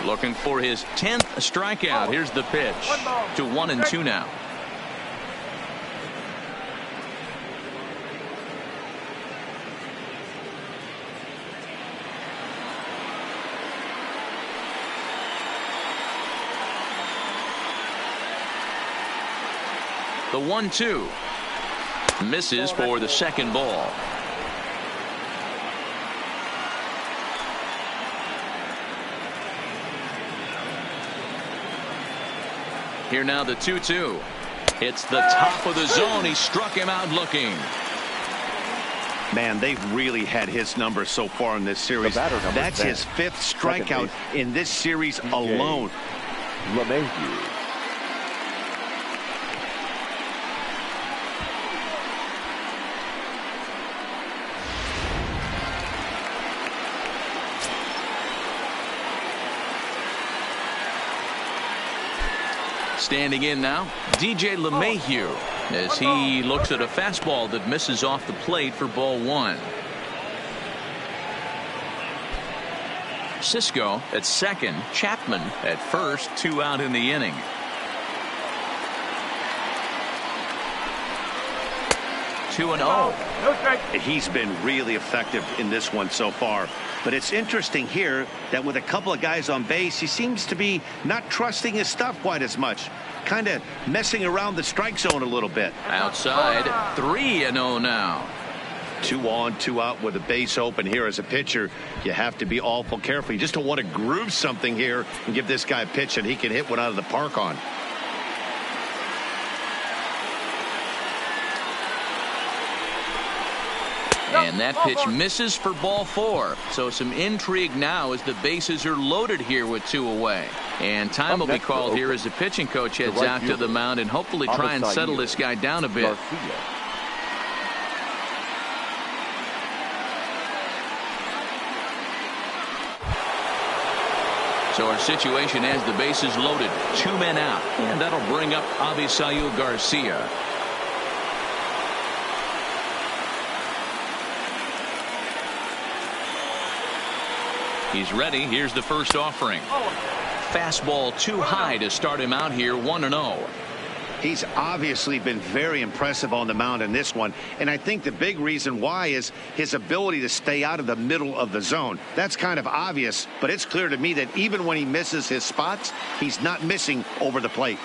Looking for his 10th strikeout. Here's the pitch to 1-2 now. The 1-2 misses for the second ball. Here now the 2-2. It's the top of the zone. He struck him out looking. Man, they've really had his number so far in this series. That's 10. His 5th strikeout in this series alone. LeMahieu. Standing in now, DJ LeMahieu, as he looks at a fastball that misses off the plate for ball one. Cisco at second, Chapman at first, 2 out in the inning. Two and 0. He's been really effective in this one so far. But it's interesting here that with a couple of guys on base, he seems to be not trusting his stuff quite as much. Kind of messing around the strike zone a little bit. Outside, 3-0 now. 2 on, 2 out with a base open here as a pitcher. You have to be awful careful. You just don't want to groove something here and give this guy a pitch that he can hit one out of the park on. And that pitch misses for ball 4. So some intrigue now as the bases are loaded here with 2 away. And time will be called here as the pitching coach heads out to the mound and hopefully try and settle this guy down a bit. So our situation as the bases loaded, 2 men out, and that'll bring up Avisail Garcia. He's ready. Here's the first offering. Fastball too high to start him out here, 1-0. He's obviously been very impressive on the mound in this one, and I think the big reason why is his ability to stay out of the middle of the zone. That's kind of obvious, but it's clear to me that even when he misses his spots, he's not missing over the plate.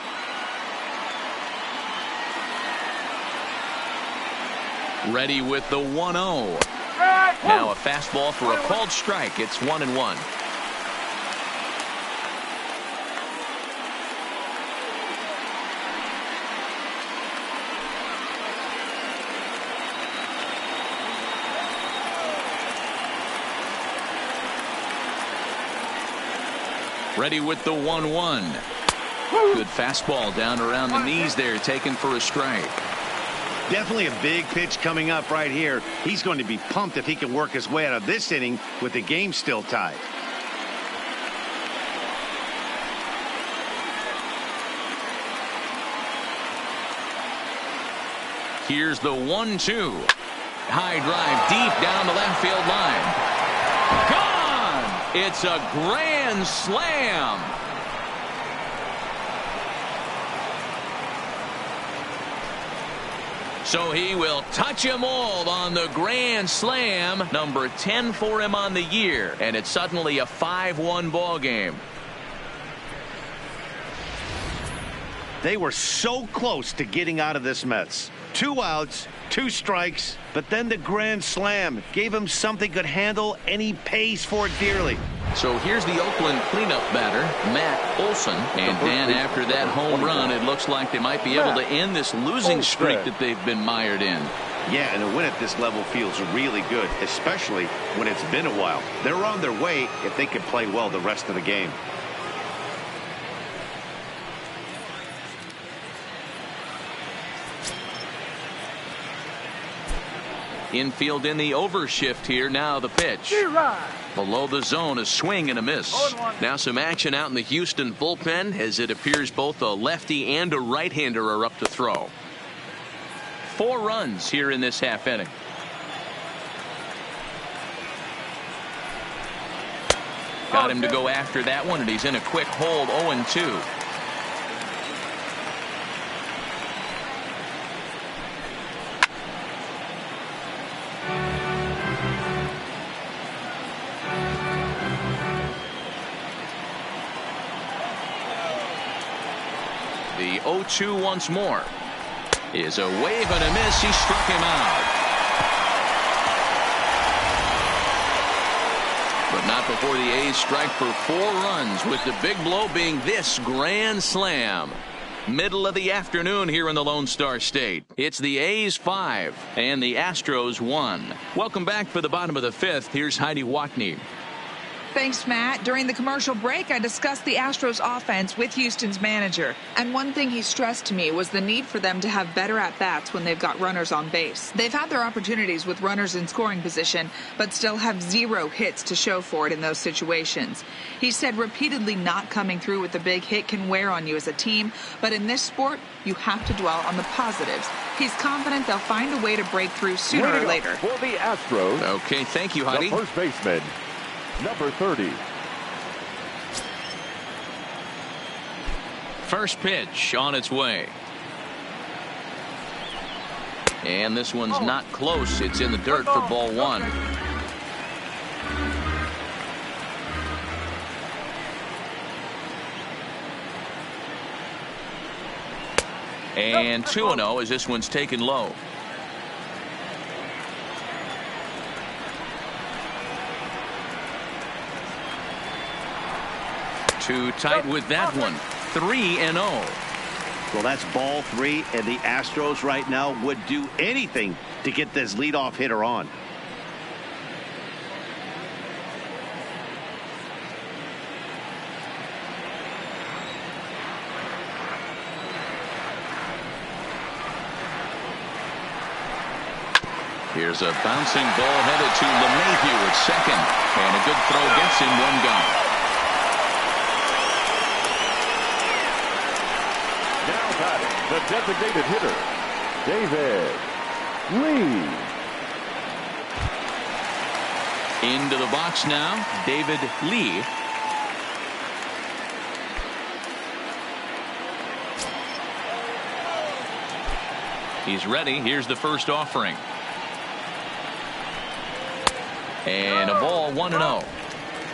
Ready with the 1-0. Now a fastball for a called strike. It's 1-1. Ready with the 1-1. Good fastball down around the knees there, taken for a strike. Definitely a big pitch coming up right here. He's going to be pumped if he can work his way out of this inning with the game still tied. Here's the 1-2. High drive deep down the left field line. Gone! It's a grand slam. So he will touch them all on the grand slam. Number 10 for him on the year. And it's suddenly a 5-1 ball game. They were so close to getting out of this mess. 2 outs, 2 strikes, but then the grand slam gave him something could handle, and he pays for it dearly. So here's the Oakland cleanup batter, Matt Olson. And Dan, after that home run, it looks like they might be able to end this losing streak that they've been mired in. Yeah, and a win at this level feels really good, especially when it's been a while. They're on their way if they can play well the rest of the game. Infield in the overshift here. Now the pitch. Below the zone, a swing and a miss. Now some action out in the Houston bullpen as it appears both a lefty and a right-hander are up to throw. 4 runs here in this half inning. Got him to go after that one, and he's in a quick hold, 0-2. The 0-2 once more is a wave and a miss. He struck him out. But not before the A's strike for 4 runs, with the big blow being this grand slam. Middle of the afternoon here in the Lone Star State. It's the A's 5 and the Astros 1. Welcome back for the bottom of the 5th. Here's Heidi Watney. Thanks, Matt. During the commercial break, I discussed the Astros offense with Houston's manager. And one thing he stressed to me was the need for them to have better at-bats when they've got runners on base. They've had their opportunities with runners in scoring position, but still have 0 hits to show for it in those situations. He said repeatedly not coming through with a big hit can wear on you as a team, but in this sport, you have to dwell on the positives. He's confident they'll find a way to break through sooner or later. For the Astros. Okay, thank you, Heidi. The first baseman, number 30. First pitch on its way. And this one's not close. It's in the dirt for ball 1. And 2-0 as this one's taken low. Too tight with that one. 3-0. Well, that's ball 3, and the Astros right now would do anything to get this leadoff hitter on. Here's a bouncing ball headed to LeMahieu at second. And a good throw gets him 1 gone. Now batting, the designated hitter, David Lee. Into the box now, David Lee. He's ready. Here's the first offering. And a ball 1-0.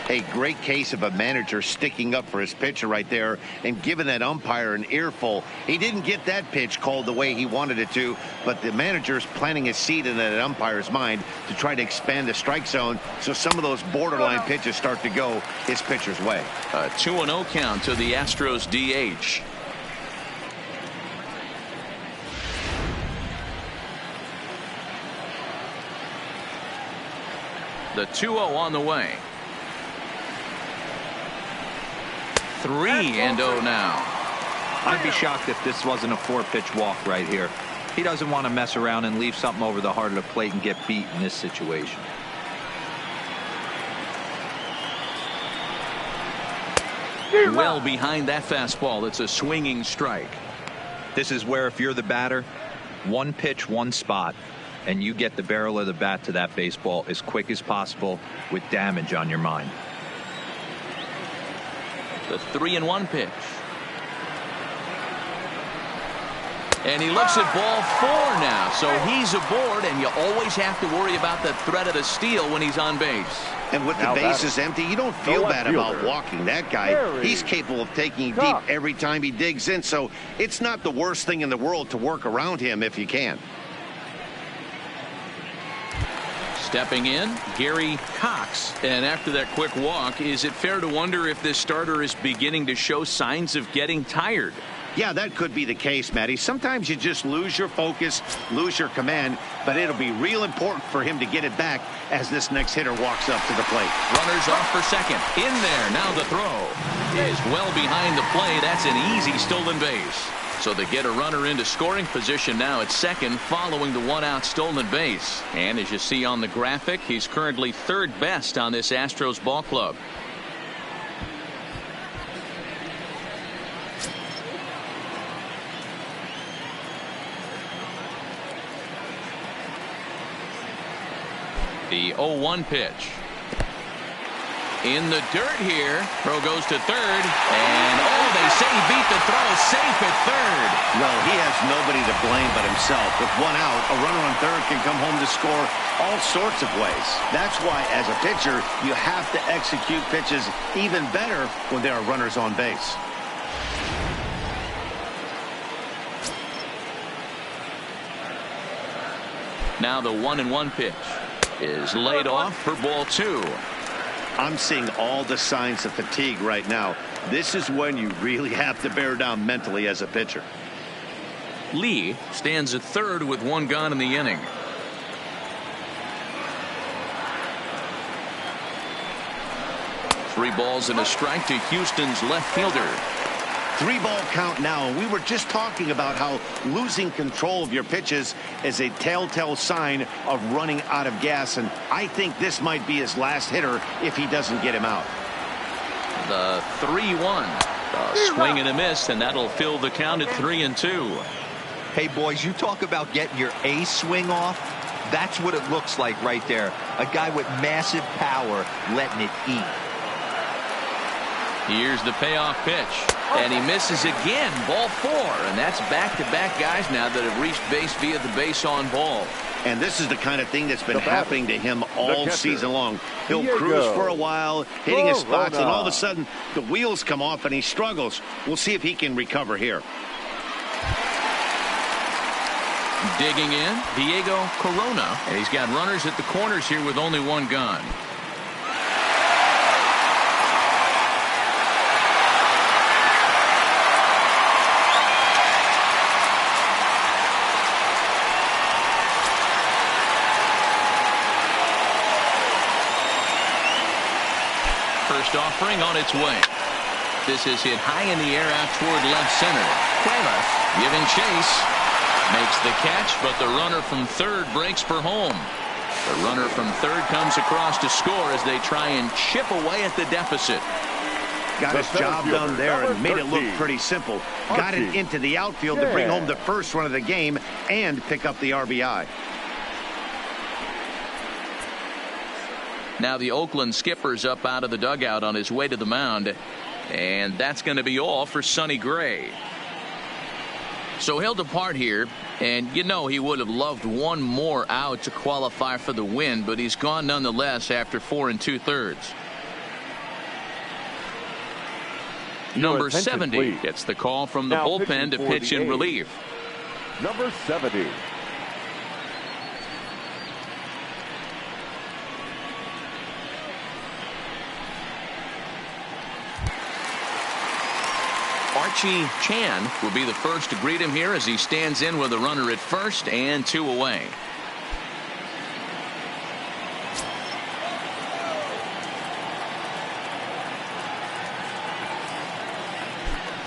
A great case of a manager sticking up for his pitcher right there and giving that umpire an earful. He didn't get that pitch called the way he wanted it to, but the manager's planting a seed in that umpire's mind to try to expand the strike zone so some of those borderline pitches start to go his pitcher's way. A 2-0 count to the Astros DH. The 2-0 on the way. 3-0 now. I'd be shocked if this wasn't a 4-pitch walk right here. He doesn't want to mess around and leave something over the heart of the plate and get beat in this situation. Well behind that fastball. It's a swinging strike. This is where if you're the batter, 1 pitch, 1 spot, and you get the barrel of the bat to that baseball as quick as possible with damage on your mind. The 3-1 pitch. And he looks at ball 4 now. So he's aboard, and you always have to worry about the threat of the steal when he's on base. And with the bases empty, you don't feel bad about walking that guy. He's capable of taking deep every time he digs in, so it's not the worst thing in the world to work around him if you can. Stepping in, Gary Cox. And after that quick walk, is it fair to wonder if this starter is beginning to show signs of getting tired? Yeah, that could be the case, Matty. Sometimes you just lose your focus, lose your command, but it'll be real important for him to get it back as this next hitter walks up to the plate. Runners off for second. In there. Now the throw is well behind the play. That's an easy stolen base. So they get a runner into scoring position now at second following the 1-out stolen base. And as you see on the graphic, he's currently 3rd best on this Astros ball club. The 0-1 pitch. In the dirt here. Throw goes to third. And, they say he beat the throw. Safe at third. Well, he has nobody to blame but himself. With 1 out, a runner on third can come home to score all sorts of ways. That's why, as a pitcher, you have to execute pitches even better when there are runners on base. Now the 1-1 pitch is laid off for ball 2. I'm seeing all the signs of fatigue right now. This is when you really have to bear down mentally as a pitcher. Lee stands at third with 1 gone in the inning. 3 balls and a strike to Houston's left fielder. 3-ball count now. We were just talking about how losing control of your pitches is a telltale sign of running out of gas, and I think this might be his last hitter if he doesn't get him out. The 3-1. A swing and a miss, and that'll fill the count at 3-2. Hey, boys, you talk about getting your A swing off. That's what it looks like right there. A guy with massive power letting it eat. Here's the payoff pitch, and he misses again. Ball 4, and that's back-to-back guys now that have reached base via the base on ball. And this is the kind of thing that's been happening to him all season long. He'll cruise for a while, hitting his spots, and all of a sudden the wheels come off and he struggles. We'll see if he can recover here. Digging in, Diego Corona, and he's got runners at the corners here with only 1 gun. First offering on its way. This is hit high in the air out toward left center. Cuevas giving chase. Makes the catch, but the runner from third breaks for home. The runner from third comes across to score as they try and chip away at the deficit. Got his job done there and made it look pretty simple. Got it into the outfield to bring home the first run of the game and pick up the RBI. Now the Oakland skipper's up out of the dugout on his way to the mound. And that's going to be all for Sonny Gray. So he'll depart here, and you know he would have loved 1 more out to qualify for the win, but he's gone nonetheless after 4 2/3. Number 70 gets the call from the bullpen to pitch in relief. Number 70. Archie Chan will be the first to greet him here as he stands in with a runner at first and 2 away.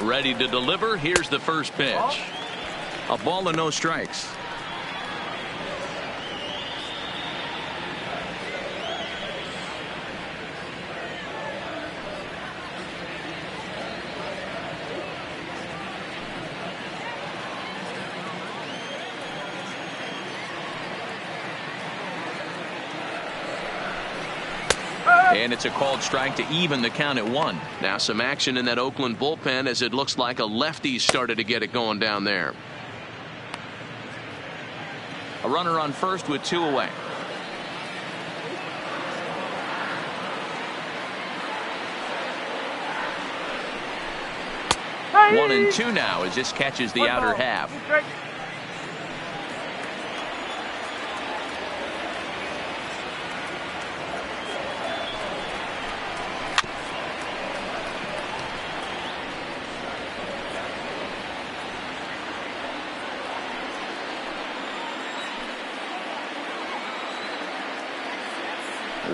Ready to deliver. Here's the first pitch. A ball and no strikes. And it's a called strike to even the count at 1. Now some action in that Oakland bullpen as it looks like a lefty started to get it going down there. A runner on first with 2 away. Hey. 1 and 2 now as this catches the outer half.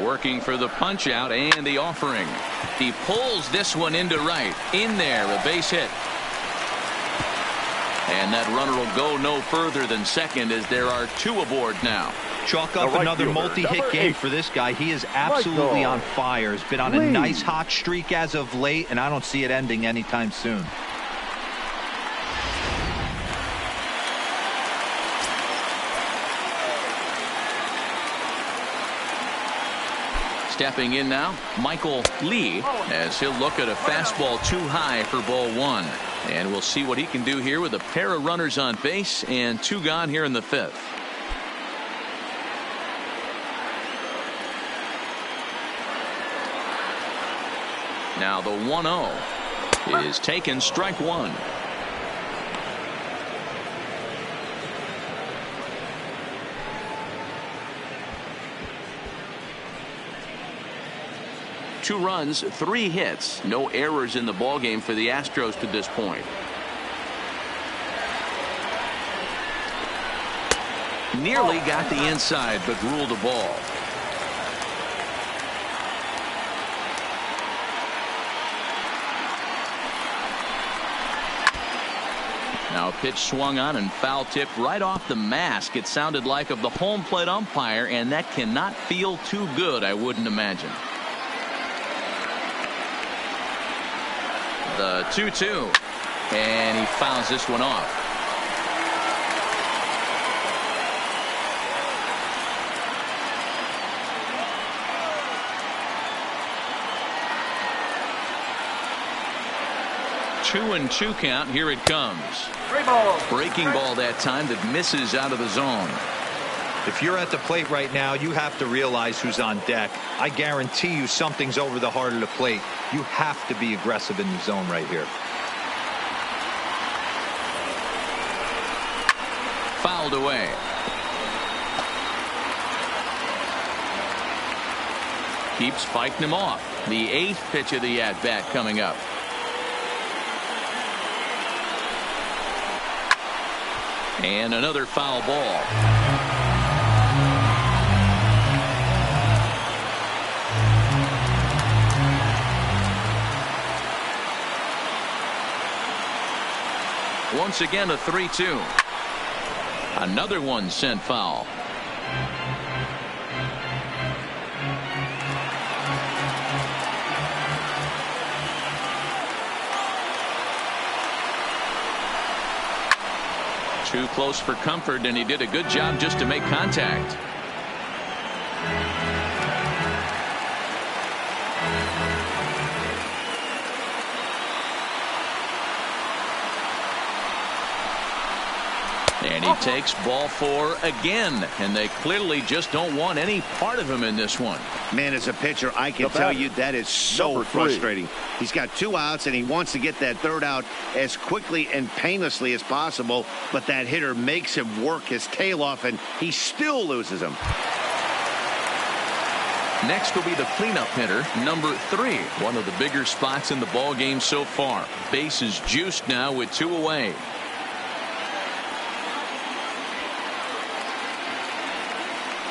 Working for the punch out and the offering. He pulls this one into right. In there, a base hit. And that runner will go no further than second as there are 2 aboard now. Chalk up another multi-hit game for this guy. He is absolutely on fire. He's been on a nice hot streak as of late, and I don't see it ending anytime soon. Stepping in now, Michael Lee, as he'll look at a fastball too high for ball 1. And we'll see what he can do here with a pair of runners on base and 2 gone here in the 5th. Now the 1-0 is taken, strike 1. Two runs, 3 hits, no errors in the ballgame for the Astros to this point. Nearly got the inside, but ruled a ball. Now a pitch swung on and foul tipped right off the mask. It sounded like of the home plate umpire, and that cannot feel too good, I wouldn't imagine. The 2-2, and he fouls this one off. Two and two count. Here it comes. Breaking ball that time that misses out of the zone. If you're at the plate right now, you have to realize who's on deck. I guarantee you something's over the heart of the plate. You have to be aggressive in the zone right here. Fouled away. Keeps fighting him off. The 8th pitch of the at-bat coming up. And another foul ball. Once again a 3-2. Another one sent foul. Too close for comfort, and he did a good job just to make contact. And he takes ball 4 again, and they clearly just don't want any part of him in this one. Man, as a pitcher, I can tell you that is so frustrating. He's got 2 outs, and he wants to get that 3rd out as quickly and painlessly as possible, but that hitter makes him work his tail off, and he still loses him. Next will be the cleanup hitter, number 3. One of the bigger spots in the ball game so far. Base is juiced now with 2 away.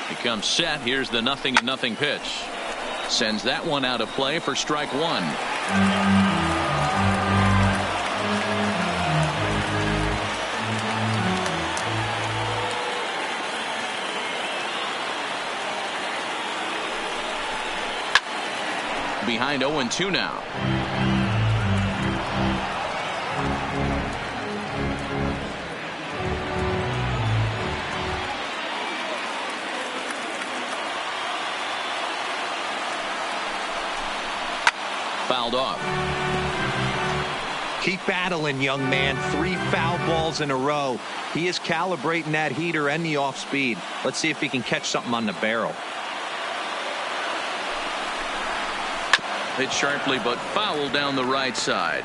He comes set. Here's the 0-0 pitch. Sends that one out of play for strike 1. Behind 0-2 now. Fouled off. Keep battling, young man. 3 foul balls in a row. He is calibrating that heater and the off speed. Let's see if he can catch something on the barrel. Hit sharply but foul down the right side.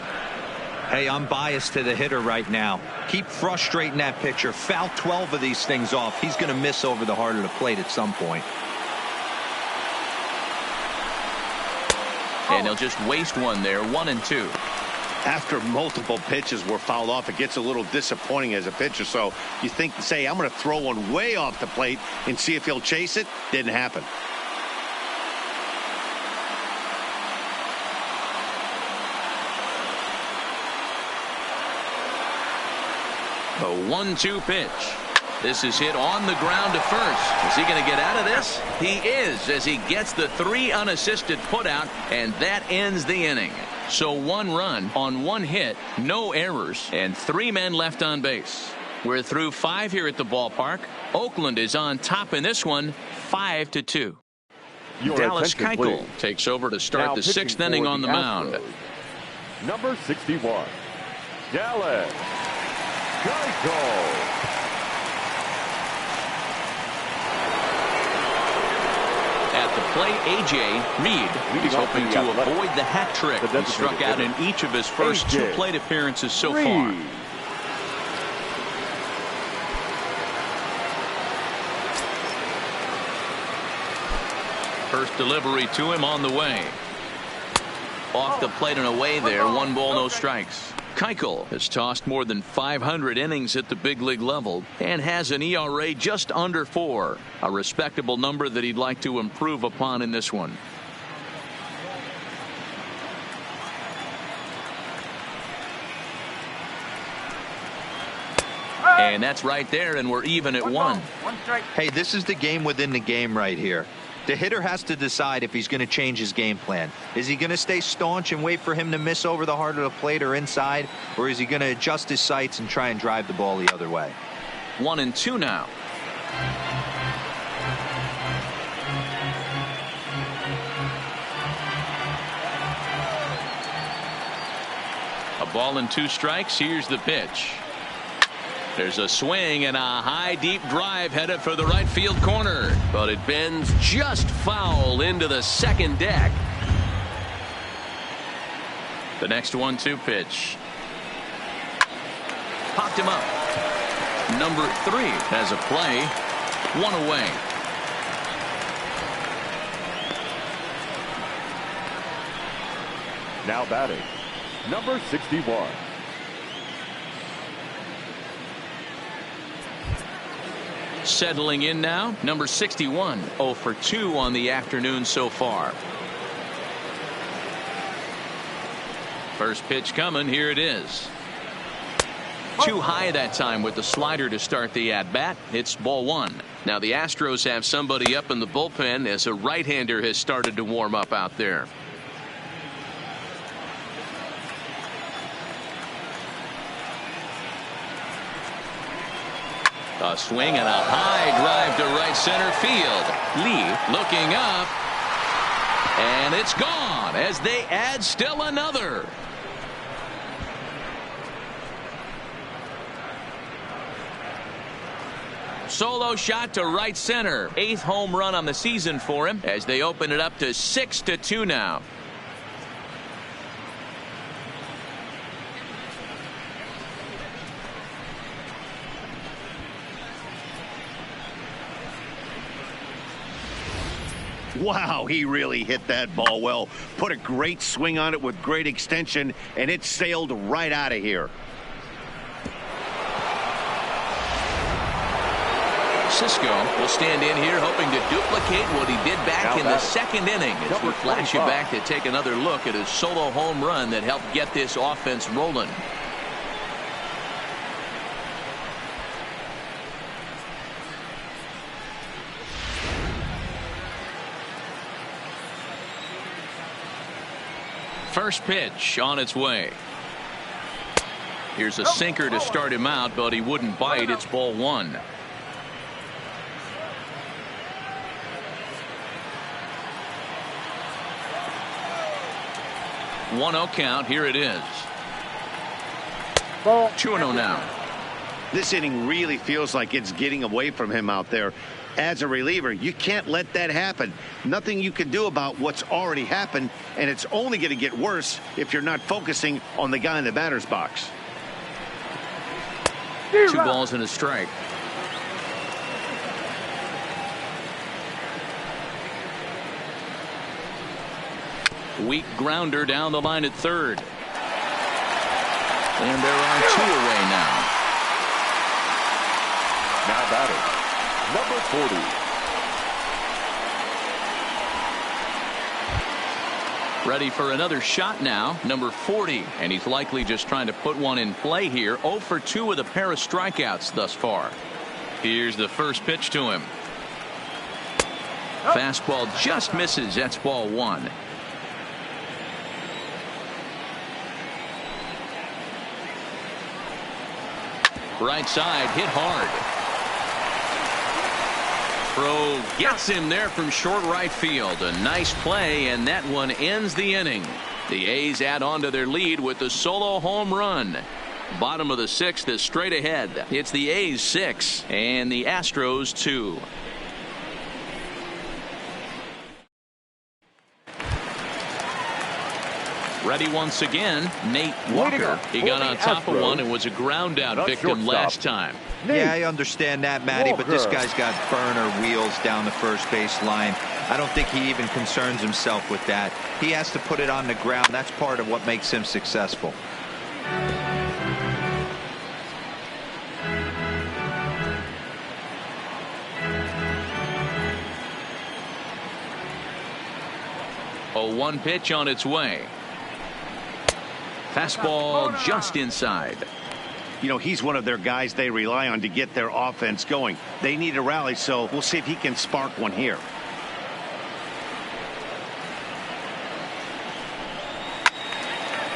Hey, I'm biased to the hitter right now. Keep frustrating that pitcher. Foul 12 of these things off. He's going to miss over the heart of the plate at some point. And he'll just waste one there. 1-2. After multiple pitches were fouled off, it gets a little disappointing as a pitcher. So you think, say, I'm going to throw one way off the plate and see if he'll chase it. Didn't happen. The 1-2 pitch. This is hit on the ground to first. Is he going to get out of this? He is, as he gets the 3 unassisted putout, and that ends the inning. So 1 run on 1 hit, no errors, and 3 men left on base. We're through 5 here at the ballpark. Oakland is on top in this one, 5-2. Dallas Keuchel takes over to start the 6th inning on the mound. Number 61, Dallas Keuchel. At the plate, A.J. Reed is hoping to avoid the hat trick. He struck out in each of his first 2 plate appearances so far. First delivery to him on the way. Off the plate and away there. 1 ball, no strikes. Keuchel has tossed more than 500 innings at the big league level and has an ERA just under 4, a respectable number that he'd like to improve upon in this one. And that's right there, and we're even at 1. Hey, this is the game within the game right here. The hitter has to decide if he's going to change his game plan. Is he going to stay staunch and wait for him to miss over the heart of the plate or inside, or is he going to adjust his sights and try and drive the ball the other way? 1-2 now. A ball and 2 strikes. Here's the pitch. There's a swing and a high deep drive headed for the right field corner, but it bends just foul into the second deck. The next 1-2 pitch popped him up. Number 3 has a play. 1 away. Now batting, number 61. Settling in now, number 61, 0 for 2 on the afternoon so far. First pitch coming, here it is. Too high that time with the slider to start the at-bat. It's ball 1. Now the Astros have somebody up in the bullpen as a right-hander has started to warm up out there. A swing and a high drive to right center field. Lee looking up. And it's gone as they add still another. Solo shot to right center. 8th home run on the season for him as they open it up to 6-2 now. Wow, he really hit that ball well. Put a great swing on it with great extension, and it sailed right out of here. Cisco will stand in here hoping to duplicate what he did back in the second inning as we flash you back to take another look at his solo home run that helped get this offense rolling. First pitch on its way. Here's a sinker to start him out, but he wouldn't bite. It's ball 1. One 0 count. Here it is. 2-0 now. This inning really feels like it's getting away from him out there. As a reliever, you can't let that happen. Nothing you can do about what's already happened, and it's only going to get worse if you're not focusing on the guy in the batter's box. 2 balls and a strike. Weak grounder down the line at third. And there are 2 away now. Now batting, number 40. Ready for another shot now, number 40. And he's likely just trying to put one in play here. 0 for 2 with a pair of strikeouts thus far. Here's the first pitch to him. Fastball just misses. That's ball 1. Right side hit hard. Throw gets him there from short right field. A nice play, and that one ends the inning. The A's add on to their lead with the solo home run. Bottom of the 6th is straight ahead. It's the A's 6 and the Astros 2. Ready once again, Nate Walker. He got on top of one and was a ground out victim last time. Yeah, I understand that, Matty, but this guy's got burner wheels down the first base line. I don't think he even concerns himself with that. He has to put it on the ground. That's part of what makes him successful. A 1 pitch on its way. Fastball just inside. You know, he's one of their guys they rely on to get their offense going. They need a rally, so we'll see if he can spark one here.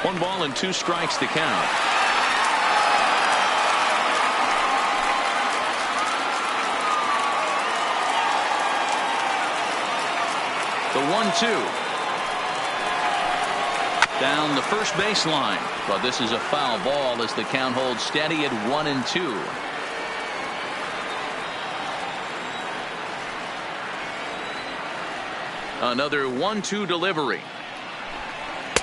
One ball and 2 strikes to count. The 1-2. Down the first baseline, but this is a foul ball as the count holds steady at 1-2. Another 1-2 delivery.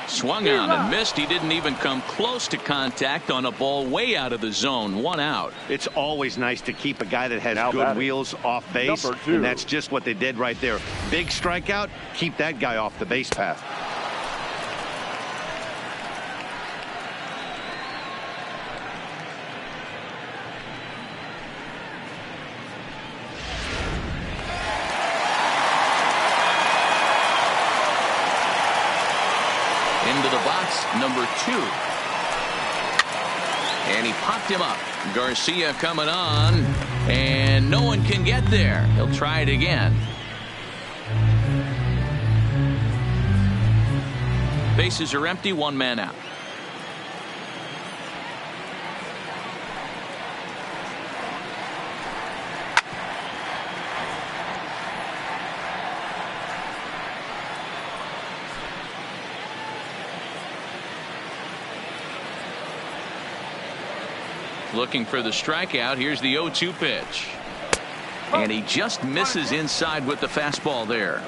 Swung on and missed. He didn't even come close to contact on a ball way out of the zone. 1 out. It's always nice to keep a guy that has Now good batting, wheels off base, and that's just what they did right there. Big strikeout, keep that guy off the base path. Into the box, number 2. And he popped him up. Garcia coming on, and no one can get there. He'll try it again. Bases are empty, 1 man out. Looking for the strikeout. Here's the 0-2 pitch. And he just misses inside with the fastball there.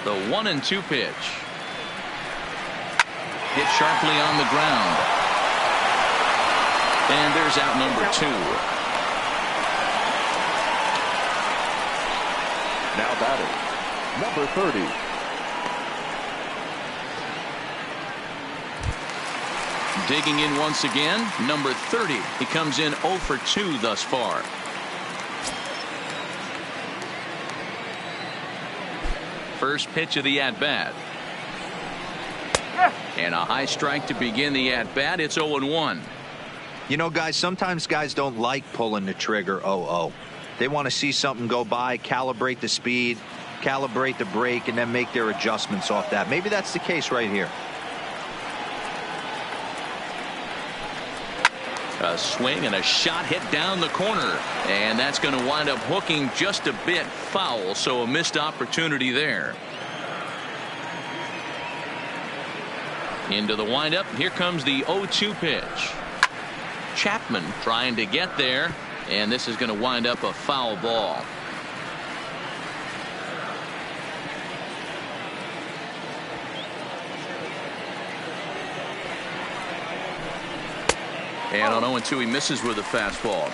The 1-2 pitch. Hit sharply on the ground. And there's out number 2. Now batting, number 30. Digging in once again, number 30. He comes in 0 for 2 thus far. First pitch of the at-bat. And a high strike to begin the at-bat. It's 0-1. You know, guys, sometimes guys don't like pulling the trigger 0-0. They want to see something go by, calibrate the speed, calibrate the brake, and then make their adjustments off that. Maybe that's the case right here. A swing and a shot hit down the corner, and that's going to wind up hooking just a bit foul, so a missed opportunity there. Into the windup. Here comes the 0-2 pitch. Chapman trying to get there, and this is going to wind up a foul ball. And on 0-2 he misses with a fastball.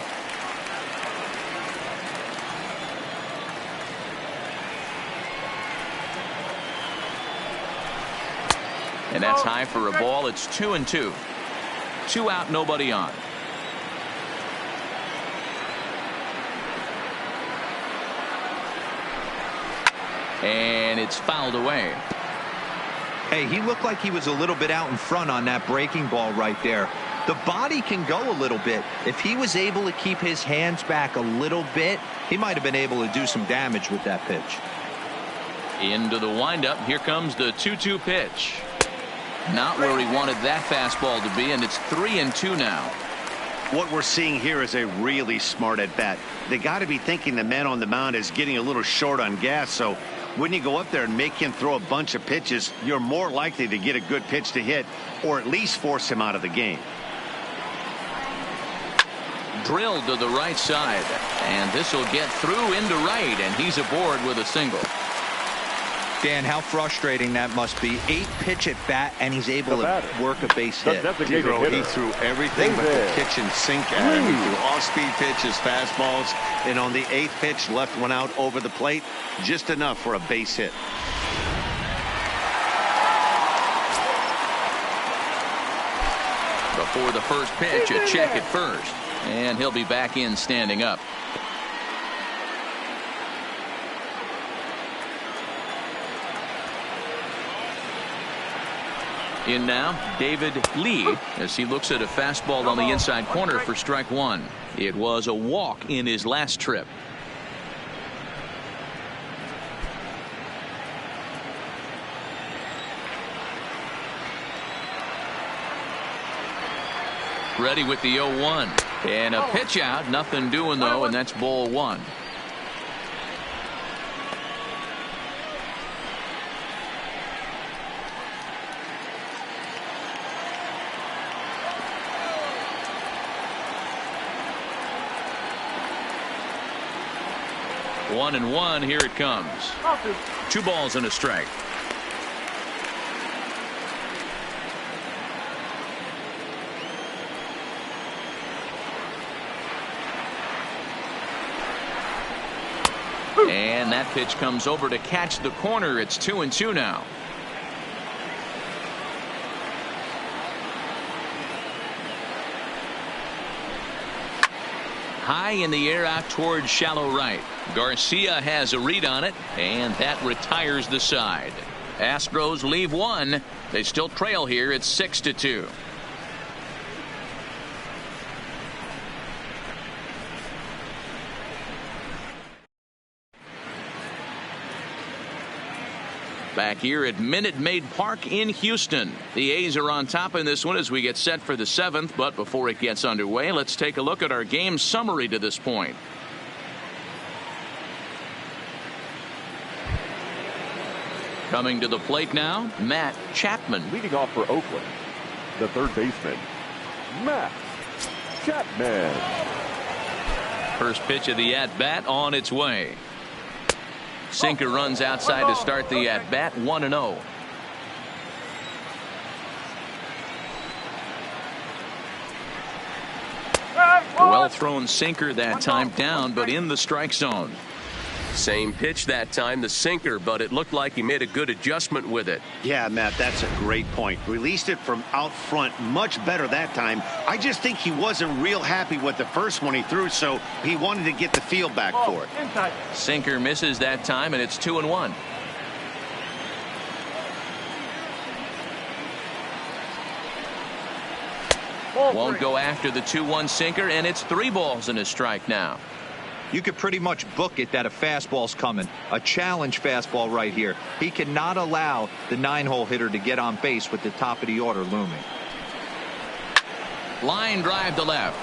And that's high for a ball. It's 2-2. 2 out, nobody on. And it's fouled away. Hey, he looked like he was a little bit out in front on that breaking ball right there. The body can go a little bit. If he was able to keep his hands back a little bit, he might have been able to do some damage with that pitch. Into the windup. Here comes the 2-2 pitch. Not where he wanted that fastball to be, and it's 3-2 now. What we're seeing here is a really smart at bat. They got to be thinking the man on the mound is getting a little short on gas, so when you go up there and make him throw a bunch of pitches, you're more likely to get a good pitch to hit, or at least force him out of the game. Drilled to the right side, and this will get through into right, and he's aboard with a single. Dan, how frustrating that must be. 8 pitch at bat, and he's able to work a base hit. He threw everything but the kitchen sink at him. He threw off-speed pitches, fastballs, and on the 8th pitch, left one out over the plate, just enough for a base hit. Before the first pitch, a check at first, and he'll be back in standing up. In now, David Lee, as he looks at a fastball on the inside corner for strike one. It was a walk in his last trip. Ready with the 0-1. And a pitch out. Nothing doing, though, and that's ball one. One and one. Here it comes. 2 balls and a strike. And that pitch comes over to catch the corner. It's 2-2 now. High in the air out towards shallow right. Garcia has a read on it, and that retires the side. Astros leave one. They still trail here. It's 6-2. Back here at Minute Maid Park in Houston. The A's are on top in this one as we get set for the 7th. But before it gets underway, let's take a look at our game summary to this point. Coming to the plate now, Matt Chapman. Leading off for Oakland, the third baseman, Matt Chapman. First pitch of the at-bat on its way. Sinker runs outside to start the at-bat, 1-0. Well thrown sinker that time, down but in the strike zone. Same pitch that time, the sinker, but it looked like he made a good adjustment with it. Yeah, Matt, that's a great point. Released it from out front much better that time. I just think he wasn't real happy with the first one he threw, so he wanted to get the feel back for it. Sinker misses that time, and it's 2-1. Won't go after the 2-1 sinker, and it's 3 balls and a strike now. You could pretty much book it that a fastball's coming. A challenge fastball right here. He cannot allow the 9-hole hitter to get on base with the top of the order looming. Line drive to left.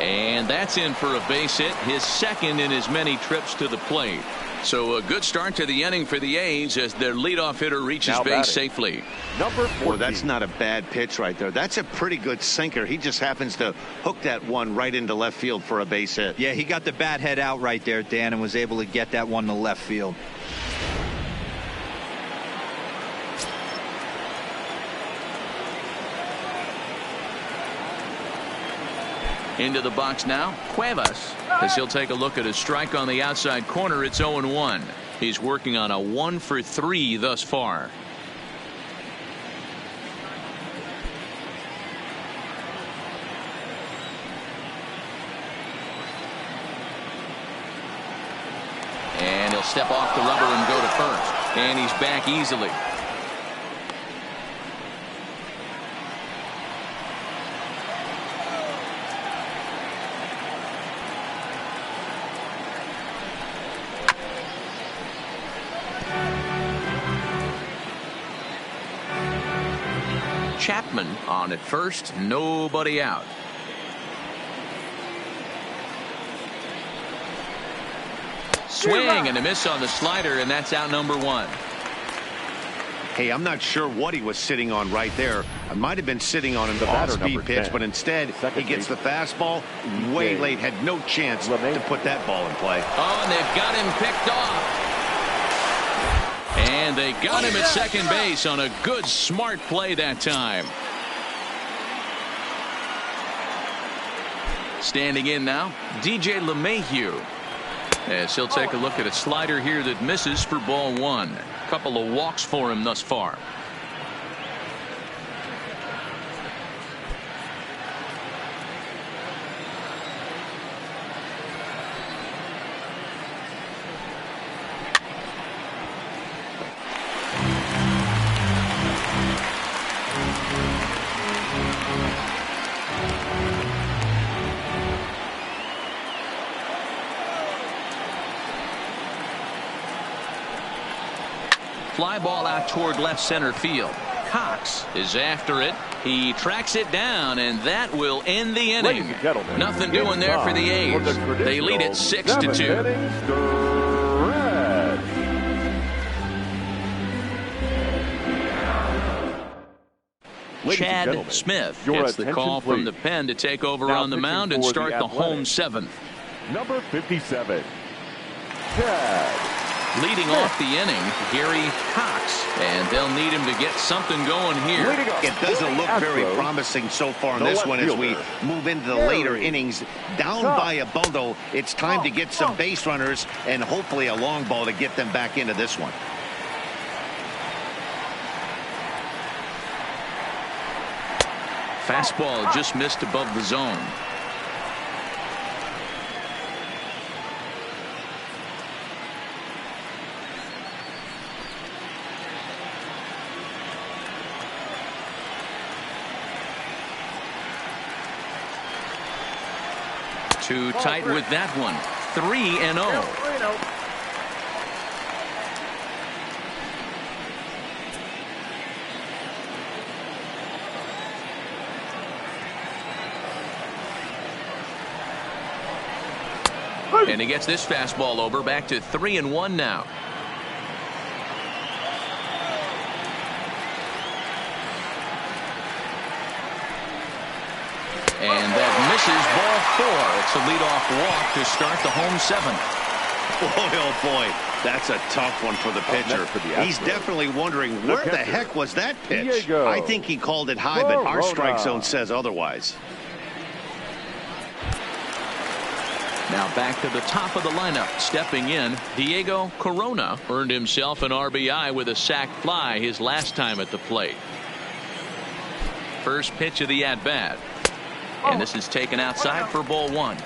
And that's in for a base hit, his second in as many trips to the plate. So a good start to the inning for the A's as their leadoff hitter reaches base safely. Number 14. Well, that's not a bad pitch right there. That's a pretty good sinker. He just happens to hook that one right into left field for a base hit. Yeah, he got the bat head out right there, Dan, and was able to get that one to left field. Into the box now, Cuevas, as he'll take a look at a strike on the outside corner. It's 0-1. He's working on a 1-for-3 thus far. And he'll step off the rubber and go to first. And he's back easily. Chapman on at first, nobody out. Swing and a miss on the slider, and that's out number 1. Hey, I'm not sure what he was sitting on right there. I might have been sitting on an off-speed pitch, but instead he gets the fastball way late, had no chance to put that ball in play. Oh, and they've got him picked off. And they got him at second base on a good, smart play that time. Standing in now, DJ LeMahieu, as he'll take a look at a slider here that misses for ball 1. Couple of walks for him thus far. fly ball out toward left center field. Cox is after it. He tracks it down, and that will end the inning. Nothing doing there for the A's. They lead it 6-2. Chad Smith gets the call from the pen to take over on the mound and start the home seventh. Number 57, Chad. Leading off the inning, Gary Cox, and they'll need him to get something going here. It doesn't look very promising so far in this one as we move into the later innings. Down by a bundle, it's time to get some base runners and hopefully a long ball to get them back into this one. Fastball just missed above the zone. Too tight with that one. 3-0. And he gets this fastball over, back to 3-1 now. And that misses, ball 4. It's a leadoff walk to start the home seventh. Boy, oh boy, that's a tough one for the pitcher. He's definitely wondering where the heck was that pitch. I think he called it high, but our strike zone says otherwise. Now back to the top of the lineup. Stepping in, Diego Corona earned himself an RBI with a sac fly his last time at the plate. First pitch of the at-bat. And this is taken outside for ball 1.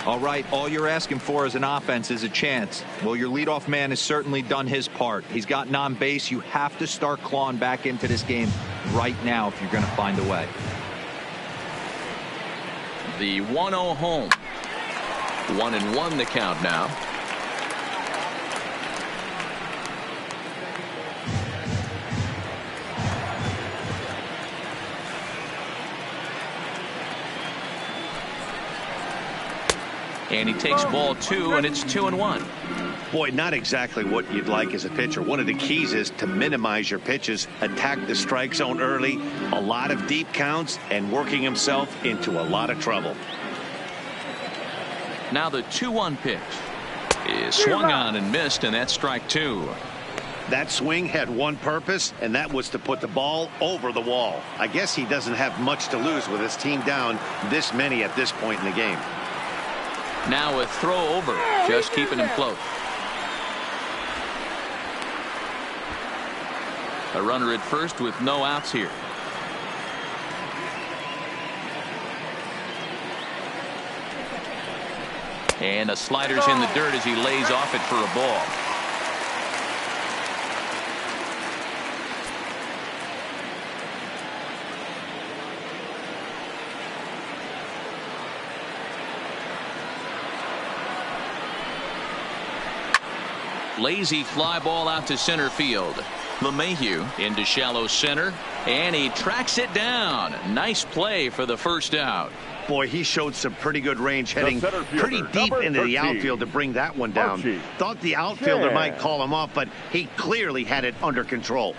All right, all you're asking for as an offense is a chance. Well, your leadoff man has certainly done his part. He's gotten on base. You have to start clawing back into this game right now if you're going to find a way. The 1-0 home. 1-1 the count now. And he takes ball 2, and it's 2-1. Boy, not exactly what you'd like as a pitcher. One of the keys is to minimize your pitches, attack the strike zone early, a lot of deep counts, and working himself into a lot of trouble. Now the 2-1 pitch is swung on and missed, and that's strike 2. That swing had one purpose, and that was to put the ball over the wall. I guess he doesn't have much to lose with his team down this many at this point in the game. Now a throw over, just keeping him close. A runner at first with no outs here. And a slider's in the dirt as he lays off it for a ball. Lazy fly ball out to center field. LeMahieu into shallow center, and he tracks it down. Nice play for the first out. Boy, he showed some pretty good range heading pretty deep into the outfield to bring that one down. Thought the outfielder might call him off, but he clearly had it under control.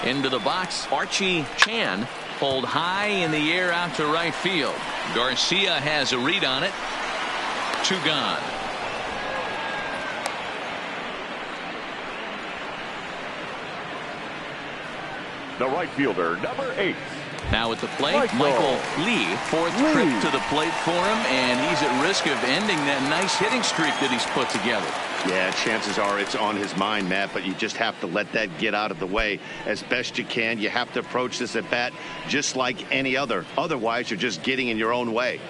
Into the box, Archie Chan pulled high in the air out to right field. Garcia has a read on it. 2 gone. The right fielder, number 8. Now at the plate, Michael Lee, 4th trip to the plate for him, and he's at risk of ending that nice hitting streak that he's put together. Yeah, chances are it's on his mind, Matt, but you just have to let that get out of the way as best you can. You have to approach this at bat just like any other. Otherwise, you're just getting in your own way.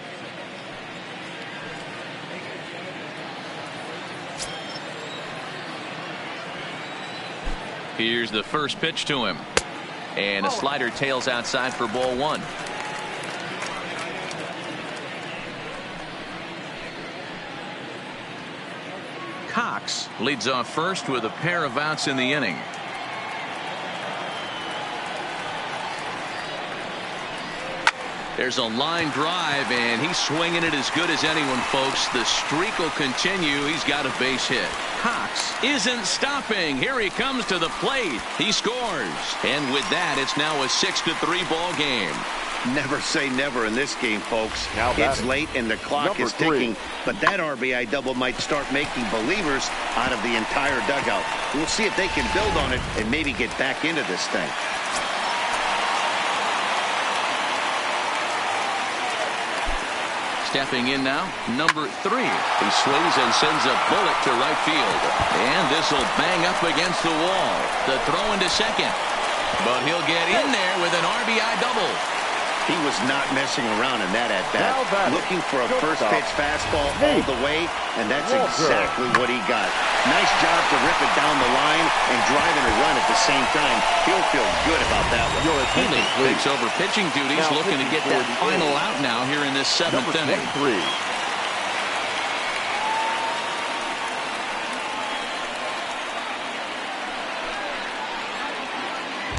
Here's the first pitch to him. And a slider tails outside for ball 1. Hawks leads off first with a pair of outs in the inning. There's a line drive, and he's swinging it as good as anyone, folks. The streak will continue. He's got a base hit. Cox isn't stopping. Here he comes to the plate. He scores. And with that, it's now a 6-3 ball game. Never say never in this game, folks. Now It's late and the clock is ticking, but that RBI double might start making believers out of the entire dugout. We'll see if they can build on it and maybe get back into this thing. Stepping in now, number 3. He swings and sends a bullet to right field. And this will bang up against the wall. The throw into second. But he'll get in there with an RBI double. He was not messing around in that at-bat. Looking for a first-pitch fastball all the way, and that's exactly what he got. Nice job to rip it down the line and driving a run at the same time. He'll feel good about that one. Healy takes over pitching duties, looking to get that final out now here in this 7th inning.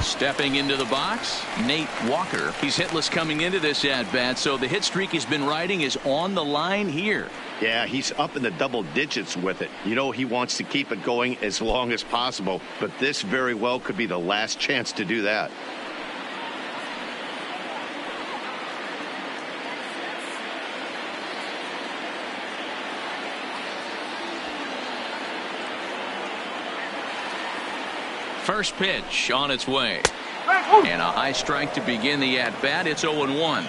Stepping into the box, Nate Walker. He's hitless coming into this at-bat, so the hit streak he's been riding is on the line here. Yeah, he's up in the double digits with it. You know, he wants to keep it going as long as possible, but this very well could be the last chance to do that. First pitch on its way. And a high strike to begin the at-bat. It's 0-1.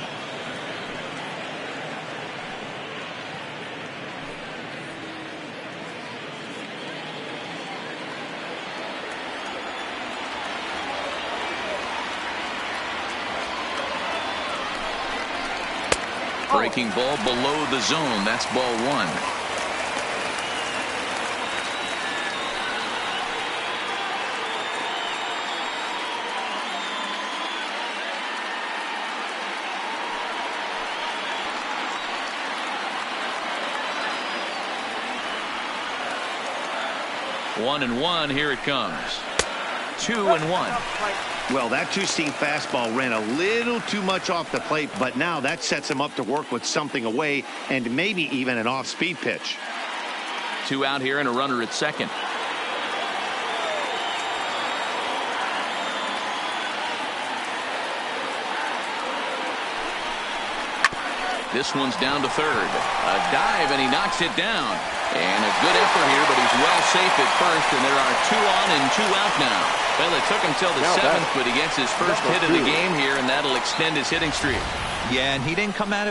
Breaking ball below the zone. That's ball 1. One and one. Here it comes. 2-1. Well, that two-seam fastball ran a little too much off the plate, but now that sets him up to work with something away and maybe even an off-speed pitch. 2 out here and a runner at second. This one's down to third. A dive, and he knocks it down. And a good effort here, but he's well safe at first, and there are 2 on and 2 out now. Well, it took him till the 7th, but he gets his first hit of the game here, and that'll extend his hitting streak. Yeah, and he didn't come out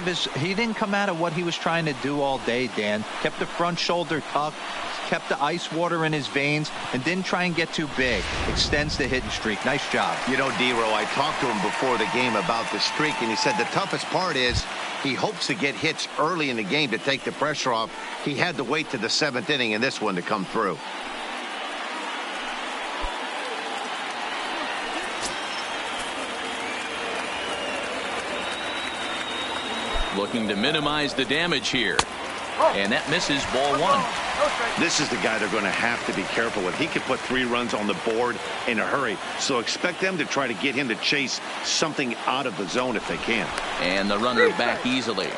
of what he was trying to do all day, Dan. Kept the front shoulder tucked, kept the ice water in his veins, and didn't try and get too big. Extends the hitting streak. Nice job. You know, D-Row, I talked to him before the game about the streak, and he said the toughest part is he hopes to get hits early in the game to take the pressure off. He had to wait to the 7th inning in this one to come through. Looking to minimize the damage here. And that misses ball 1. This is the guy they're going to have to be careful with. He could put 3 runs on the board in a hurry. So expect them to try to get him to chase something out of the zone if they can. And the runner back easily.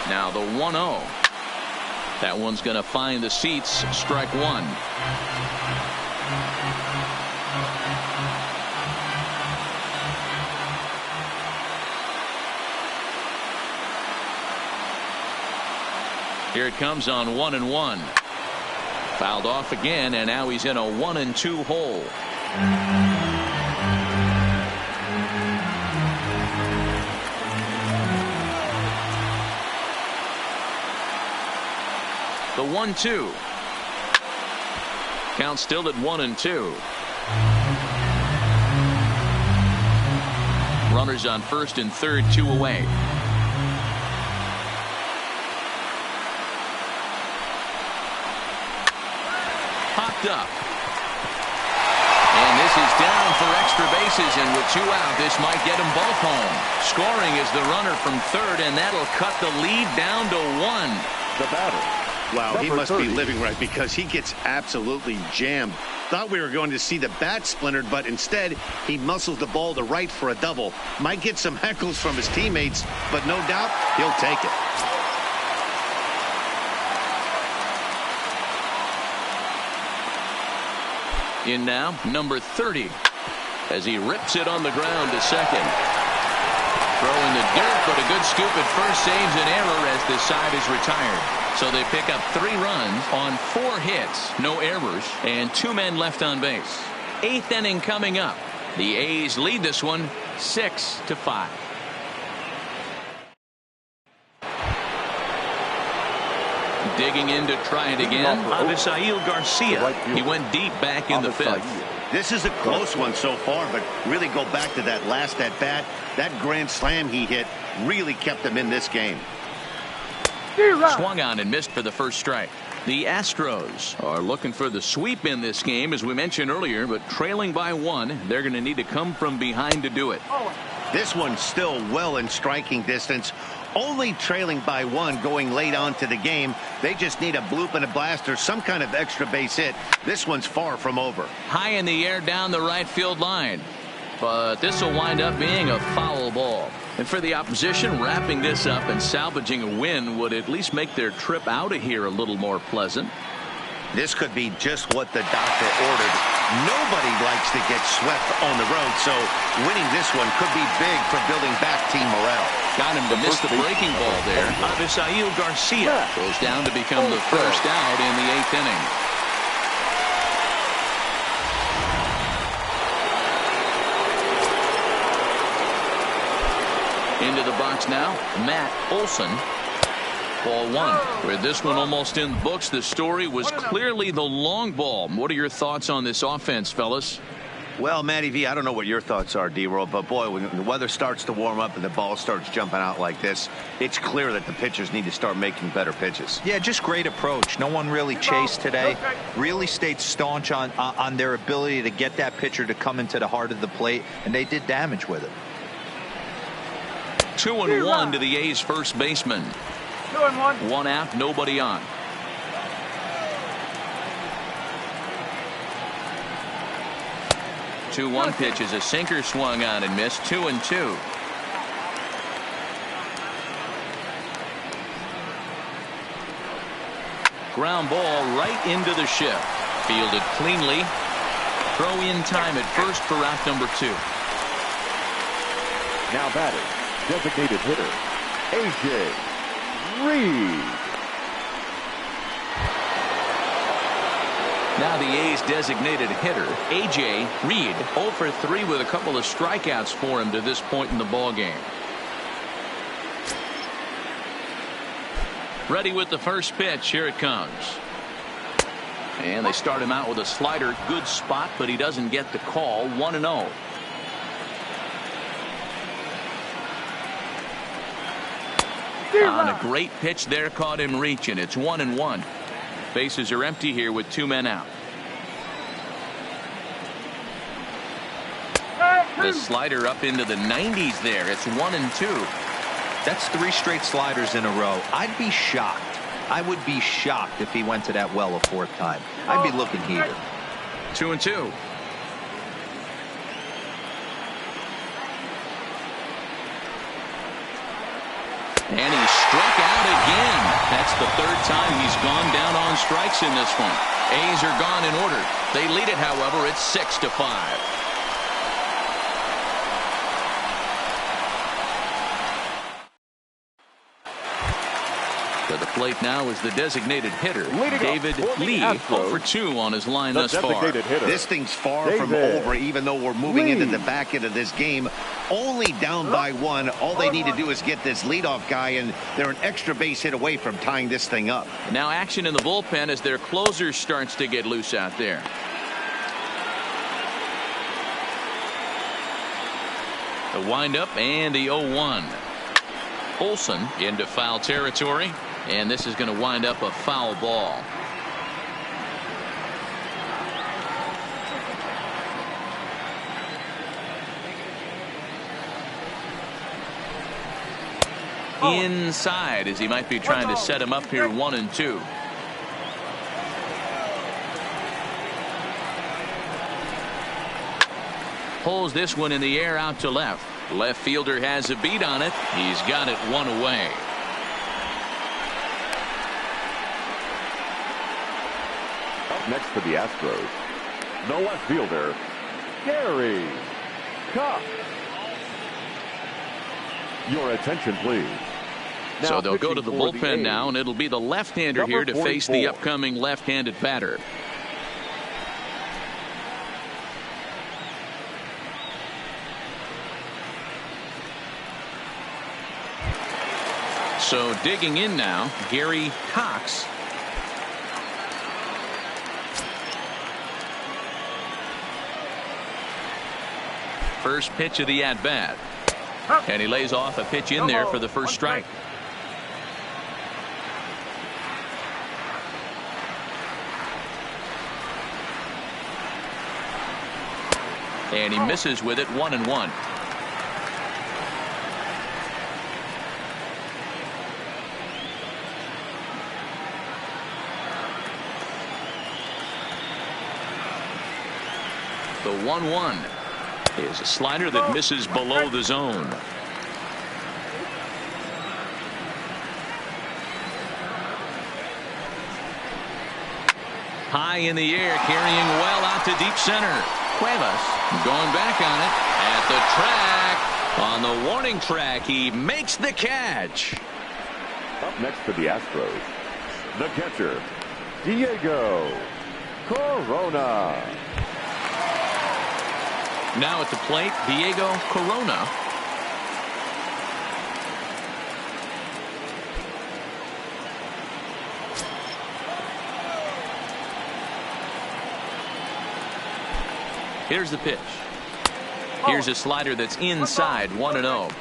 Now the 1-0. That one's going to find the seats. Strike 1. Here it comes on 1-1. Fouled off again, and now he's in a 1-2 hole. The 1-2. Count still at 1-2. Runners on first and third, 2 away. Popped up. And And this is down for extra bases, and with 2 out, this might get them both home. Scoring is the runner from third, and that'll cut the lead down to 1. The batter. Wow, he must 30. be living right because he gets absolutely jammed. Thought we were going to see the bat splintered, but instead he muscles the ball to right for a double. Might get some heckles from his teammates, but no doubt he'll take it. In now, number 30, as he rips it on the ground to second. Throwing the dirt, but a good scoop at first saves an error as this side is retired. So they pick up 3 runs on 4 hits, no errors, and 2 men left on base. 8th inning coming up. The A's lead this one 6-5. Digging in to try it again. Avisail Garcia. He went deep back in the 5th. This is a close one so far, but really go back to that last at bat. That grand slam he hit really kept him in this game. Swung on and missed for the first strike. The Astros are looking for the sweep in this game, as we mentioned earlier, but trailing by 1, they're going to need to come from behind to do it. This one's still well in striking distance. Only trailing by 1 going late on to the game. They just need a bloop and a blast or some kind of extra base hit. This one's far from over. High in the air down the right field line. But this will wind up being a foul ball. And for the opposition, wrapping this up and salvaging a win would at least make their trip out of here a little more pleasant. This could be just what the doctor ordered. Nobody likes to get swept on the road, so winning this one could be big for building back team morale. Got him to miss the breaking ball there. Avisail Garcia goes down to become the first out in the 8th inning. Into the box now, Matt Olson. Ball 1. With this one almost in the books, the story was clearly the long ball. What are your thoughts on this offense, fellas? Well, Matty V, I don't know what your thoughts are, D-Roll, but boy, when the weather starts to warm up and the ball starts jumping out like this, it's clear that the pitchers need to start making better pitches. Yeah, just great approach. No one really chased today. Really stayed staunch on their ability to get that pitcher to come into the heart of the plate, and they did damage with it. 2-1 to the A's first baseman. 2-1. 1 out, nobody on. The 2-1 pitch is a sinker swung on and missed. 2-2. Ground ball right into the shift. Fielded cleanly. Throw in time at first for out number 2. Now batting, designated hitter, A.J. Reed. Now the A's designated hitter, A.J. Reed, 0 for 3 with a couple of strikeouts for him to this point in the ball game. Ready with the first pitch. Here it comes. And they start him out with a slider. Good spot, but he doesn't get the call. 1-0. On a great pitch there, caught him reaching. It's 1-1. Bases are empty here with 2 men out. The slider up into the 90s there. It's 1-2. That's 3 straight sliders in a row. I'd be shocked. I would be shocked if he went to that well a 4th time. I'd be looking heated. 2-2. And he struck out again. That's the 3rd time he's gone down on strikes in this one. A's are gone in order. They lead it, however. It's 6-5. To the plate now is the designated hitter, David Lee, 0 for 2 on his line thus far. This thing's far from over, even though we're moving into the back end of this game. Only down by 1. All they need to do is get this leadoff guy, and they're an extra base hit away from tying this thing up. Now action in the bullpen as their closer starts to get loose out there. The windup and the 0-1. Olson into foul territory. And this is going to wind up a foul ball. inside as he might be trying to set him up here 1-2. Pulls this one in the air out to left. Left fielder has a beat on it. He's got it one away. Up next for the Astros, the left fielder, Gary Cox. Your attention, please. So they'll go to the bullpen now, and it'll be the left-hander here to face the upcoming left-handed batter. So digging in now, Gary Cox. First pitch of the at-bat. And he lays off a pitch in there for the first strike. And he misses with it 1-1. The 1-1 is a slider that misses below the zone. High in the air, carrying well out to deep center. Cuevas going back on it at the track. On the warning track, he makes the catch. Up next for the Astros, the catcher, Diego Corona. Now at the plate, Diego Corona. Here's the pitch. Here's a slider that's inside, 1-0.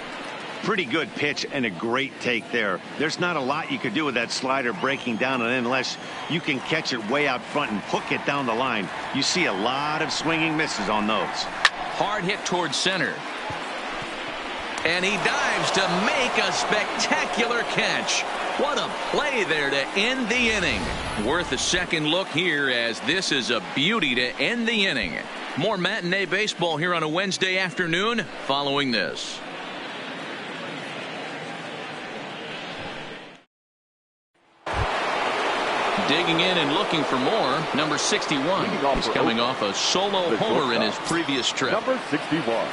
Pretty good pitch and a great take there. There's not a lot you could do with that slider breaking down, and unless you can catch it way out front and hook it down the line, you see a lot of swinging misses on those. Hard hit towards center. And he dives to make a spectacular catch. What a play there to end the inning. Worth a second look here, as this is a beauty to end the inning. More matinee baseball here on a Wednesday afternoon following this. Digging in and looking for more, number 61. He's coming off a solo homer in his previous trip. Number 61.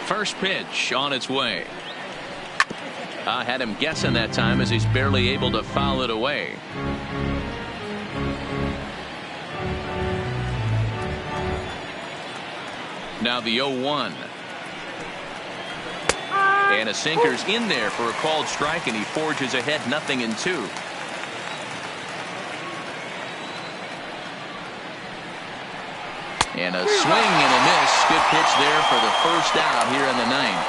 First pitch on its way. I had him guessing that time, as he's barely able to foul it away. Now the 0-1. And a sinker's in there for a called strike, and he forges ahead 0-2. And a swing and a miss. Good pitch there for the first out here in the ninth.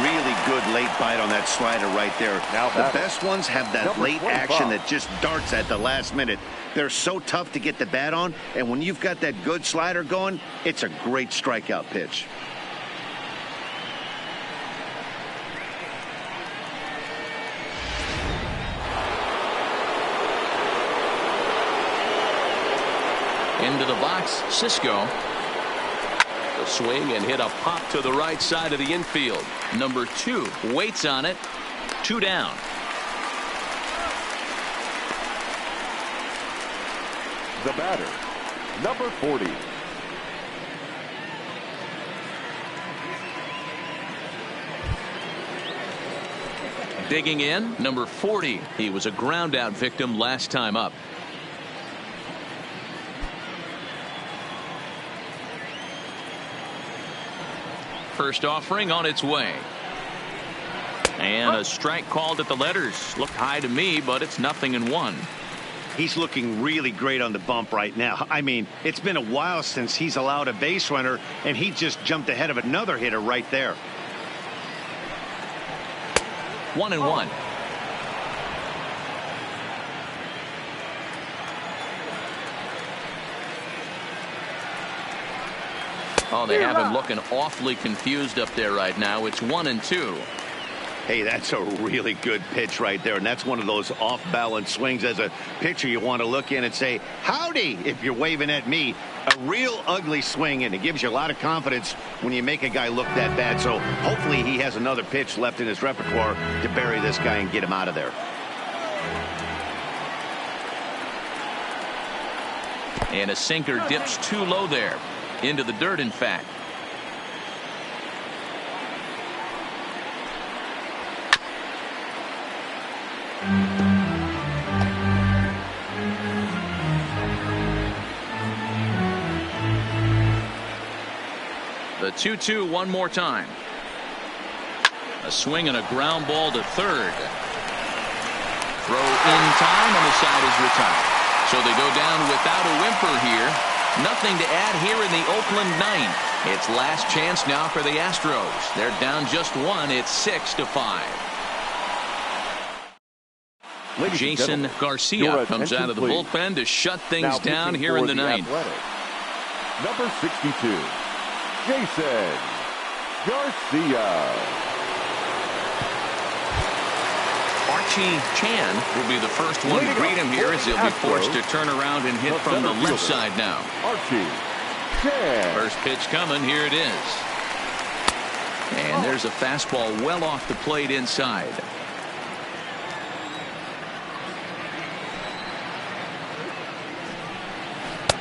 Really good late bite on that slider right there. Now the best ones have that late action that just darts at the last minute. They're so tough to get the bat on, and when you've got that good slider going, it's a great strikeout pitch. Into the box, Cisco. The swing and hit a pop to the right side of the infield. Number 2 waits on it. 2 down. The batter, number 40. Digging in, number 40. He was a ground out victim last time up. First offering on its way. And a strike called at the letters. Looked high to me, but it's 0-1. He's looking really great on the bump right now. I mean, it's been a while since he's allowed a base runner, and he just jumped ahead of another hitter right there. 1-1. Oh, they have him looking awfully confused up there right now. It's 1-2. Hey, that's a really good pitch right there, and that's one of those off-balance swings. As a pitcher, you want to look in and say, howdy, if you're waving at me. A real ugly swing, and it gives you a lot of confidence when you make a guy look that bad. So hopefully he has another pitch left in his repertoire to bury this guy and get him out of there. And a sinker dips too low there. Into the dirt, in fact. The 2-2 one more time. A swing and a ground ball to third. Throw in time, and the side is retired. So they go down without a whimper here. Nothing to add here in the Oakland ninth. It's last chance now for the Astros. They're down just one. It's 6-5. Jason Garcia comes out of the bullpen to shut things down here in the ninth. Number 62, Jason Garcia. Archie Chan will be the first one to greet him here as he'll be forced to turn around and hit from the left side now. Archie Chan. First pitch coming. Here it is. And there's a fastball well off the plate inside.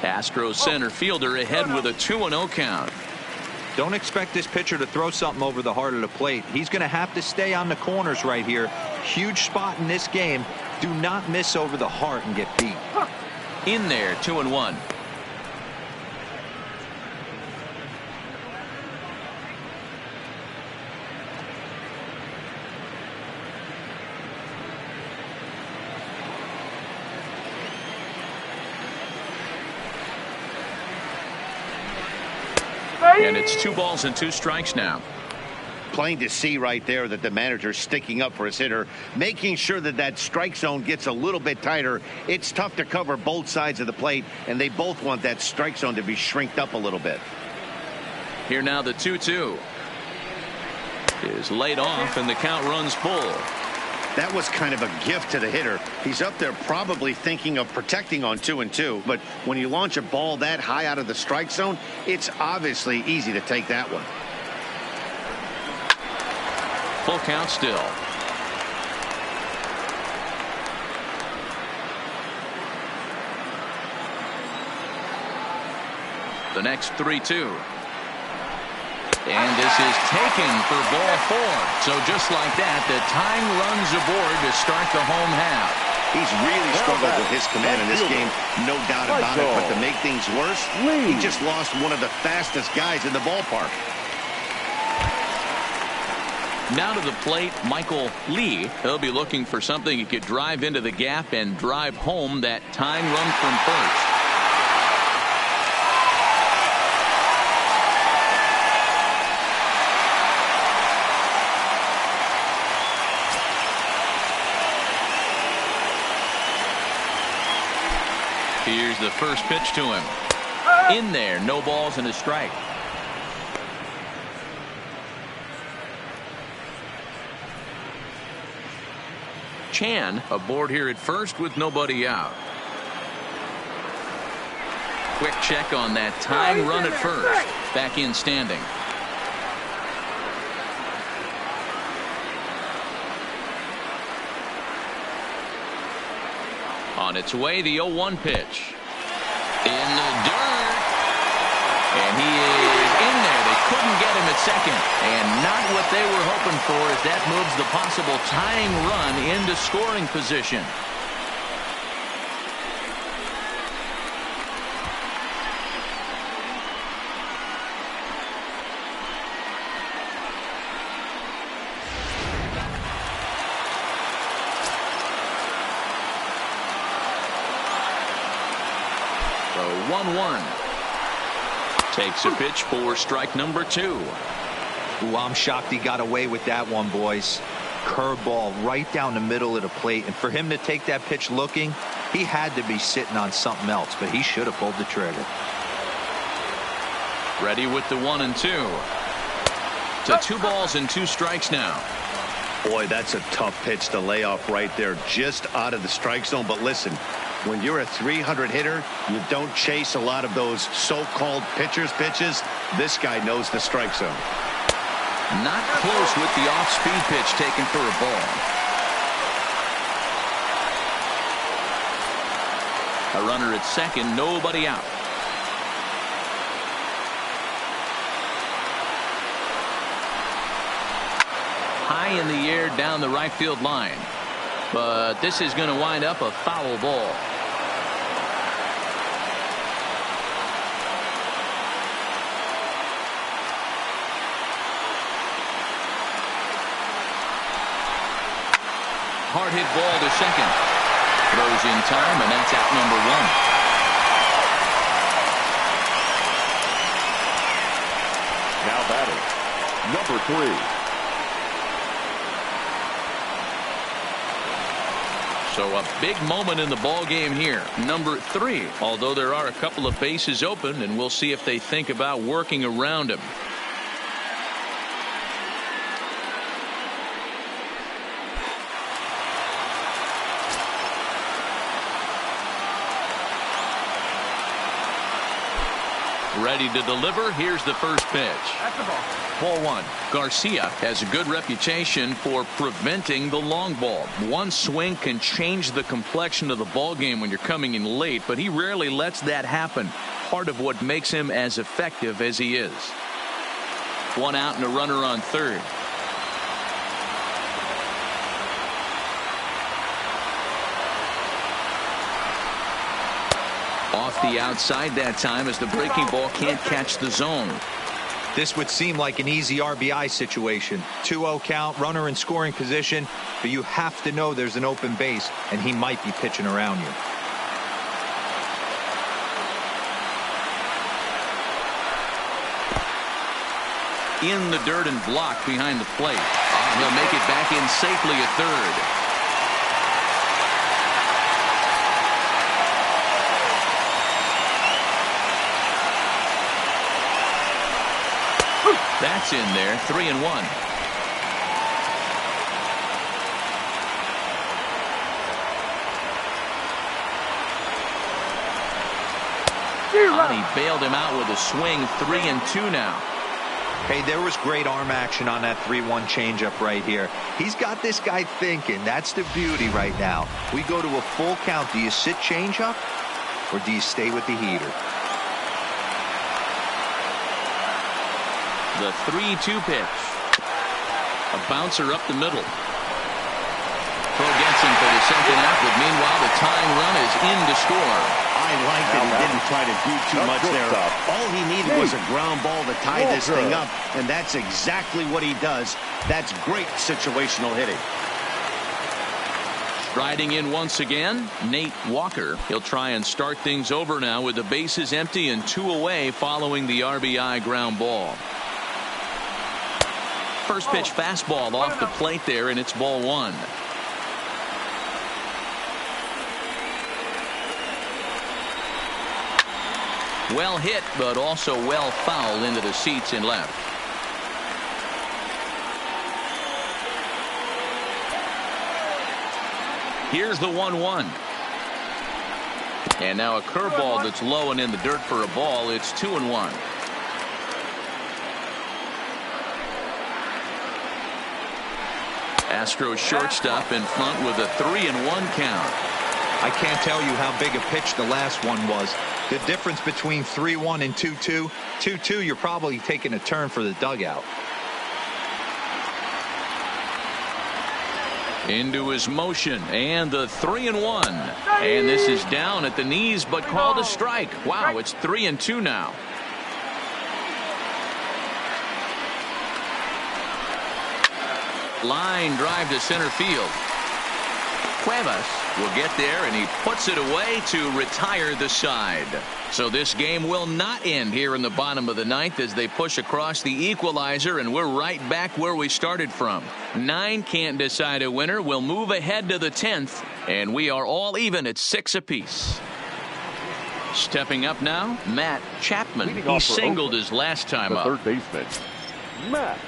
Astros center fielder ahead with a 2-0 count. Don't expect this pitcher to throw something over the heart of the plate. He's going to have to stay on the corners right here. Huge spot in this game. Do not miss over the heart and get beat. In there, 2-1. And it's 2 balls and 2 strikes now. Plain to see right there that the manager's sticking up for his hitter, making sure that that strike zone gets a little bit tighter. It's tough to cover both sides of the plate, and they both want that strike zone to be shrinked up a little bit. Here now the 2-2 is laid off, and the count runs full. That was kind of a gift to the hitter. He's up there probably thinking of protecting on 2-2, but when you launch a ball that high out of the strike zone, it's obviously easy to take that one. Full count still. The next 3-2. And this is taken for ball 4. So just like that, the tying runs aboard to start the home half. He's really struggled with his command in this game, no doubt about it. But to make things worse, he just lost one of the fastest guys in the ballpark. Now to the plate, Michael Lee. He'll be looking for something he could drive into the gap and drive home that tying run from first. Here's the first pitch to him. In there, no balls and a strike. Chan aboard here at first with nobody out. Quick check on that tying run at first. Back in standing. On its way, the 0-1 pitch. In the dirt. And he is in there. They couldn't get him at second. And not what they were hoping for as that moves the possible tying run into scoring position. The 1-1. Takes a pitch for strike number 2. Ooh, I'm shocked he got away with that one, boys. Curveball right down the middle of the plate. And for him to take that pitch looking, he had to be sitting on something else, but he should have pulled the trigger. Ready with the 1-2. To 2 balls and 2 strikes now. Boy, that's a tough pitch to lay off right there, just out of the strike zone. But listen, when you're a 300 hitter, you don't chase a lot of those so-called pitcher's pitches. This guy knows the strike zone. Not close with the off-speed pitch taken for a ball. A runner at second, nobody out. High in the air down the right field line. But this is going to wind up a foul ball. Hard hit ball to second. Throws in time, and that's out number one. Now batting, number 3. So a big moment in the ball game here. Number 3. Although there are a couple of bases open, and we'll see if they think about working around him. Ready to deliver. Here's the first pitch. That's the ball. Ball 1. Garcia has a good reputation for preventing the long ball. One swing can change the complexion of the ball game when you're coming in late, but he rarely lets that happen. Part of what makes him as effective as he is. One out and a runner on third. Off the outside that time as the breaking ball can't catch the zone. This would seem like an easy RBI situation. 2-0 count, runner in scoring position, but you have to know there's an open base, and he might be pitching around you. In the dirt and blocked behind the plate. He'll make it back in safely at third. That's in there. 3-1. He bailed him out with a swing. 3-2 now. Hey, there was great arm action on that 3-1 changeup right here. He's got this guy thinking. That's the beauty right now. We go to a full count. Do you sit changeup or do you stay with the heater? The 3-2 pitch. A bouncer up the middle. Throw gets him for the second out, but meanwhile the tying run is in to score. I like that he didn't try to do too much there. All he needed was a ground ball to tie this thing up, and that's exactly what he does. That's great situational hitting. Striding in once again, Nate Walker. He'll try and start things over now with the bases empty and 2 away following the RBI ground ball. First pitch fastball off the plate there, and it's ball 1. Well hit, but also well fouled into the seats in left. Here's the 1-1. And now a curveball that's low and in the dirt for a ball. It's 2-1. Astros shortstop in front with a 3-1 count. I can't tell you how big a pitch the last one was. The difference between 3-1 and 2-2. 2-2, you're probably taking a turn for the dugout. Into his motion, and the 3-1. And this is down at the knees, but called a strike. Wow, it's 3-2 now. Line drive to center field. Cuevas will get there, and he puts it away to retire the side. So this game will not end here in the bottom of the ninth as they push across the equalizer, and we're right back where we started from. 9 can't decide a winner. We'll move ahead to the 10th, and we are all even at 6 apiece. Stepping up now, Matt Chapman. He singled his last time up. Third baseman, Matt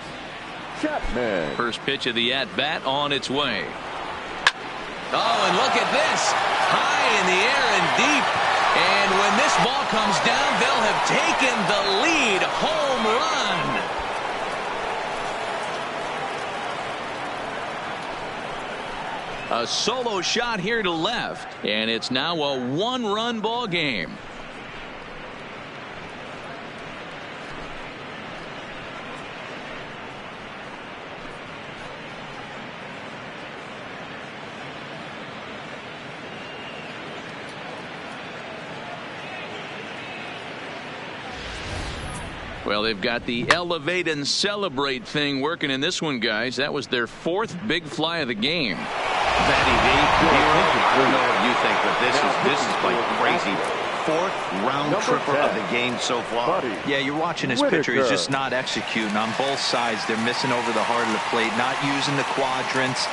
Chapman. First pitch of the at-bat on its way. Oh, and look at this. High in the air and deep. And when this ball comes down, they'll have taken the lead. Home run. A solo shot here to left. And it's now a one-run ball game. Well, they've got the elevate and celebrate thing working in this one, guys. That was their fourth big fly of the game. Matty V, I don't know what you think, but this is like crazy. Fourth round tripper of the game so far. Yeah, you're watching this pitcher. He's just not executing on both sides. They're missing over the heart of the plate, not using the quadrants.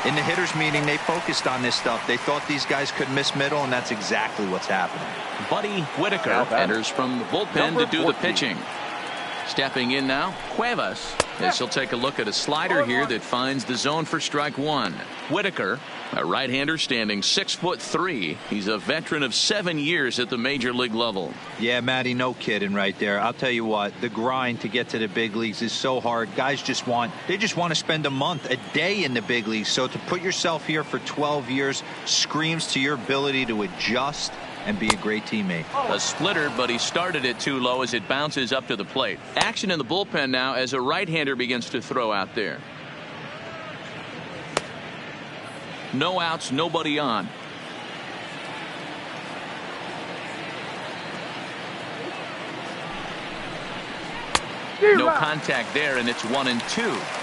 In the hitters meeting, they focused on this stuff. They thought these guys could miss middle, and that's exactly what's happening. Buddy Whitaker enters from the bullpen to do the pitching. Stepping in now, Cuevas, as he'll take a look at a slider here that finds the zone for strike one. Whitaker, a right-hander standing 6'3". He's a veteran of 7 years at the major league level. Yeah, Matty, no kidding right there. I'll tell you what, the grind to get to the big leagues is so hard. Guys just want to spend a month, a day in the big leagues. So to put yourself here for 12 years screams to your ability to adjust and be a great teammate. A splitter, but he started it too low as it bounces up to the plate. Action in the bullpen now as a right-hander begins to throw out there. No outs, nobody on. No contact there, and it's 1-2.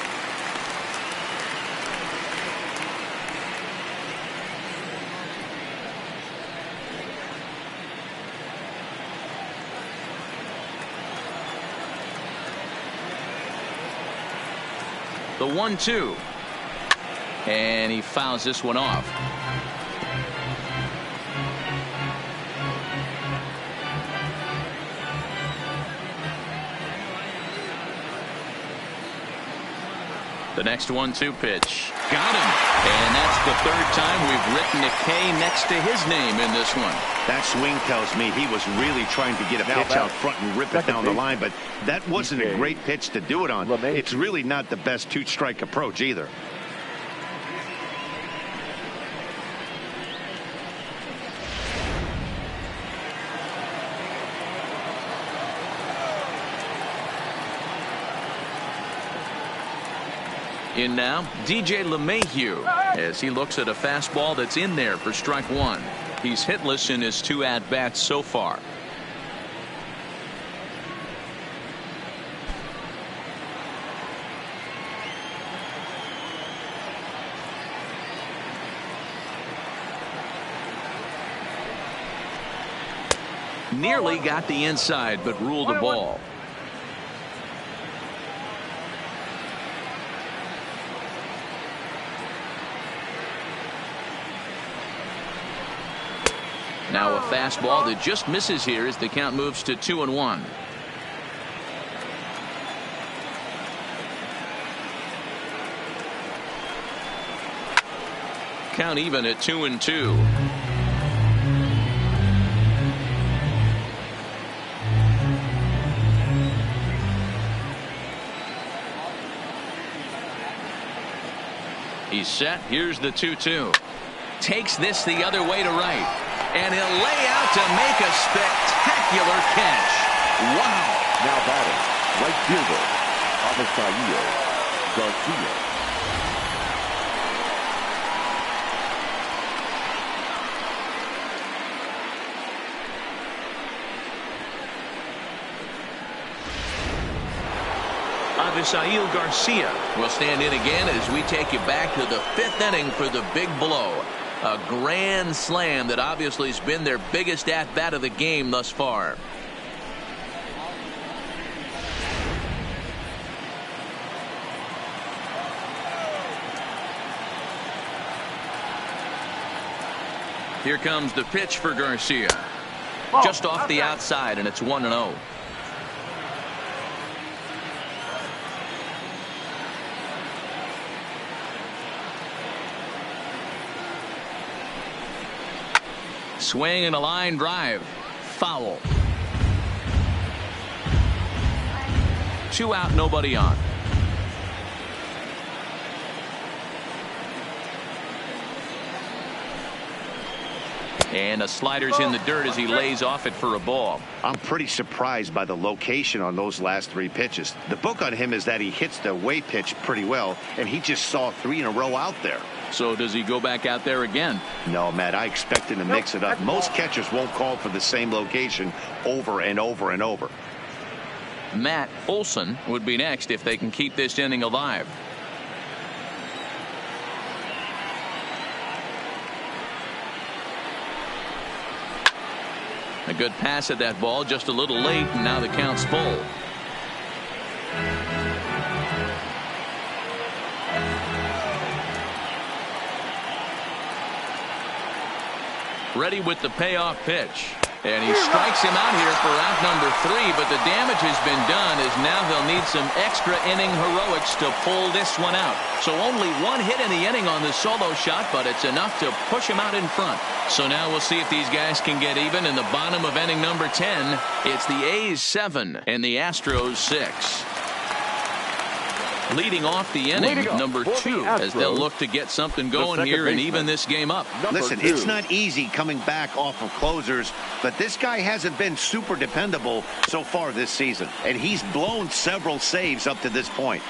The 1-2. And he fouls this one off. The next 1-2 pitch. Got him. And that's the third time we've written a K next to his name in this one. That swing tells me he was really trying to get a pitch out front and rip it down the line, but that wasn't a great pitch to do it on. It's really not the best two-strike approach either. In now, DJ LeMahieu, as he looks at a fastball that's in there for strike one. He's hitless in his 2 at-bats so far. Nearly got the inside, but ruled the ball. Now a fastball that just misses here as the count moves to 2-1. Count even at 2-2. He's set. Here's the 2-2. Takes this the other way to right. And he'll lay out to make a spectacular catch. Wow. Now batting, right fielder, Avisaíl Garcia. Avisaíl Garcia will stand in again as we take you back to the 5th inning for the big blow. A grand slam that obviously has been their biggest at-bat of the game thus far. Here comes the pitch for Garcia. Just off the outside, and it's 1-0. Swing and a line drive. Foul. 2 out, nobody on. And a slider's in the dirt as he lays off it for a ball. I'm pretty surprised by the location on those last 3 pitches. The book on him is that he hits the away pitch pretty well, and he just saw 3 in a row out there. So does he go back out there again? No, Matt, I expect him to mix it up. Most catchers won't call for the same location over and over and over. Matt Olson would be next if they can keep this inning alive. A good pass at that ball, just a little late, and now the count's full. Ready with the payoff pitch. And he strikes him out here for out number 3, but the damage has been done as now they'll need some extra inning heroics to pull this one out. So only 1 hit in the inning on the solo shot, but it's enough to push him out in front. So now we'll see if these guys can get even in the bottom of inning number 10. It's the A's 7 and the Astros 6. Leading off the inning, number 2, as they'll look to get something going here and even this game up. Listen, it's not easy coming back off of closers, but this guy hasn't been super dependable so far this season, and he's blown several saves up to this point.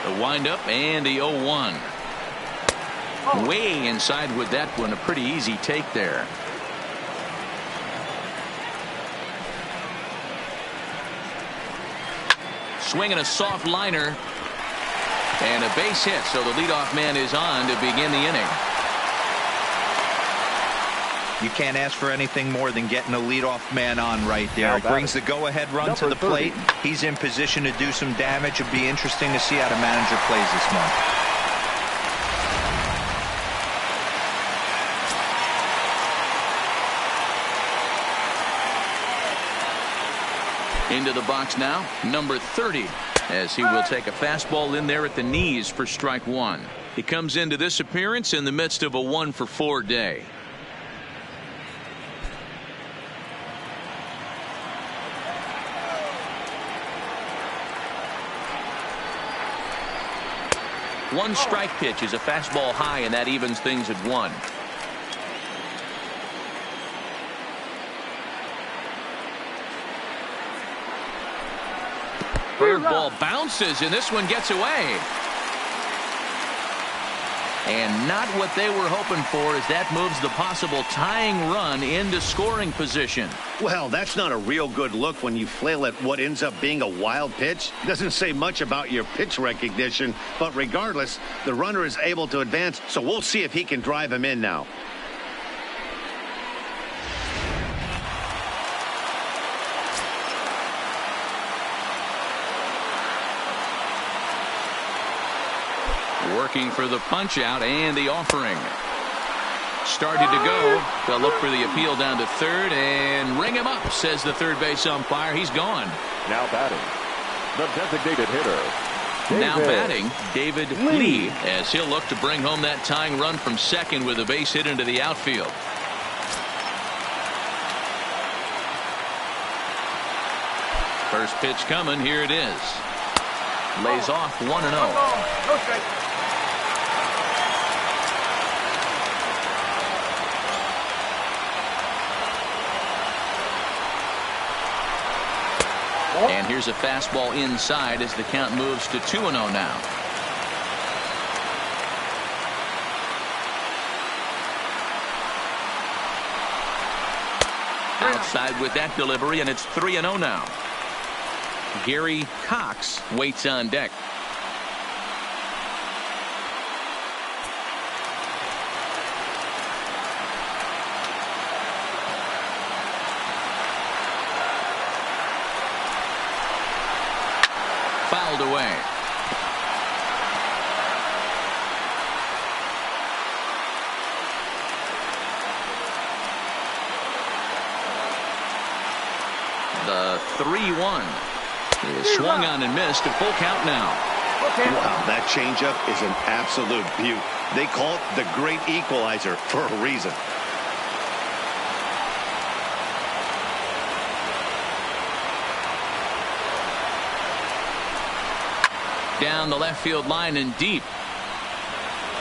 The windup and the 0-1. Way inside with that one, a pretty easy take there. Swinging a soft liner and a base hit, so the leadoff man is on to begin the inning. You can't ask for anything more than getting a leadoff man on right there. It brings the go-ahead run to the plate. He's in position to do some damage. It'll be interesting to see how the manager plays this month. Into the box now, number 30, as he will take a fastball in there at the knees for strike 1. He comes into this appearance in the midst of a 1-for-4 day. One strike pitch is a fastball high, and that evens things at 1. Bird ball bounces, and this one gets away. And not what they were hoping for, as that moves the possible tying run into scoring position. Well, that's not a real good look when you flail at what ends up being a wild pitch. Doesn't say much about your pitch recognition, but regardless, the runner is able to advance, so we'll see if he can drive him in now. Working for the punch out and the offering. Started to go. They'll look for the appeal down to third and ring him up, says the third base umpire. He's gone. Now batting, the designated hitter. Now batting, David Lee, as he'll look to bring home that tying run from second with a base hit into the outfield. First pitch coming. Here it is. Lays off 1-0. No strike. And here's a fastball inside as the count moves to 2-0 now. Outside with that delivery, and it's 3-0 now. Gary Cox waits on deck. Fouled away. The 3-1. He is swung on and missed. A full count now. Wow, that changeup is an absolute beaut. They call it the great equalizer for a reason. Down the left field line and deep.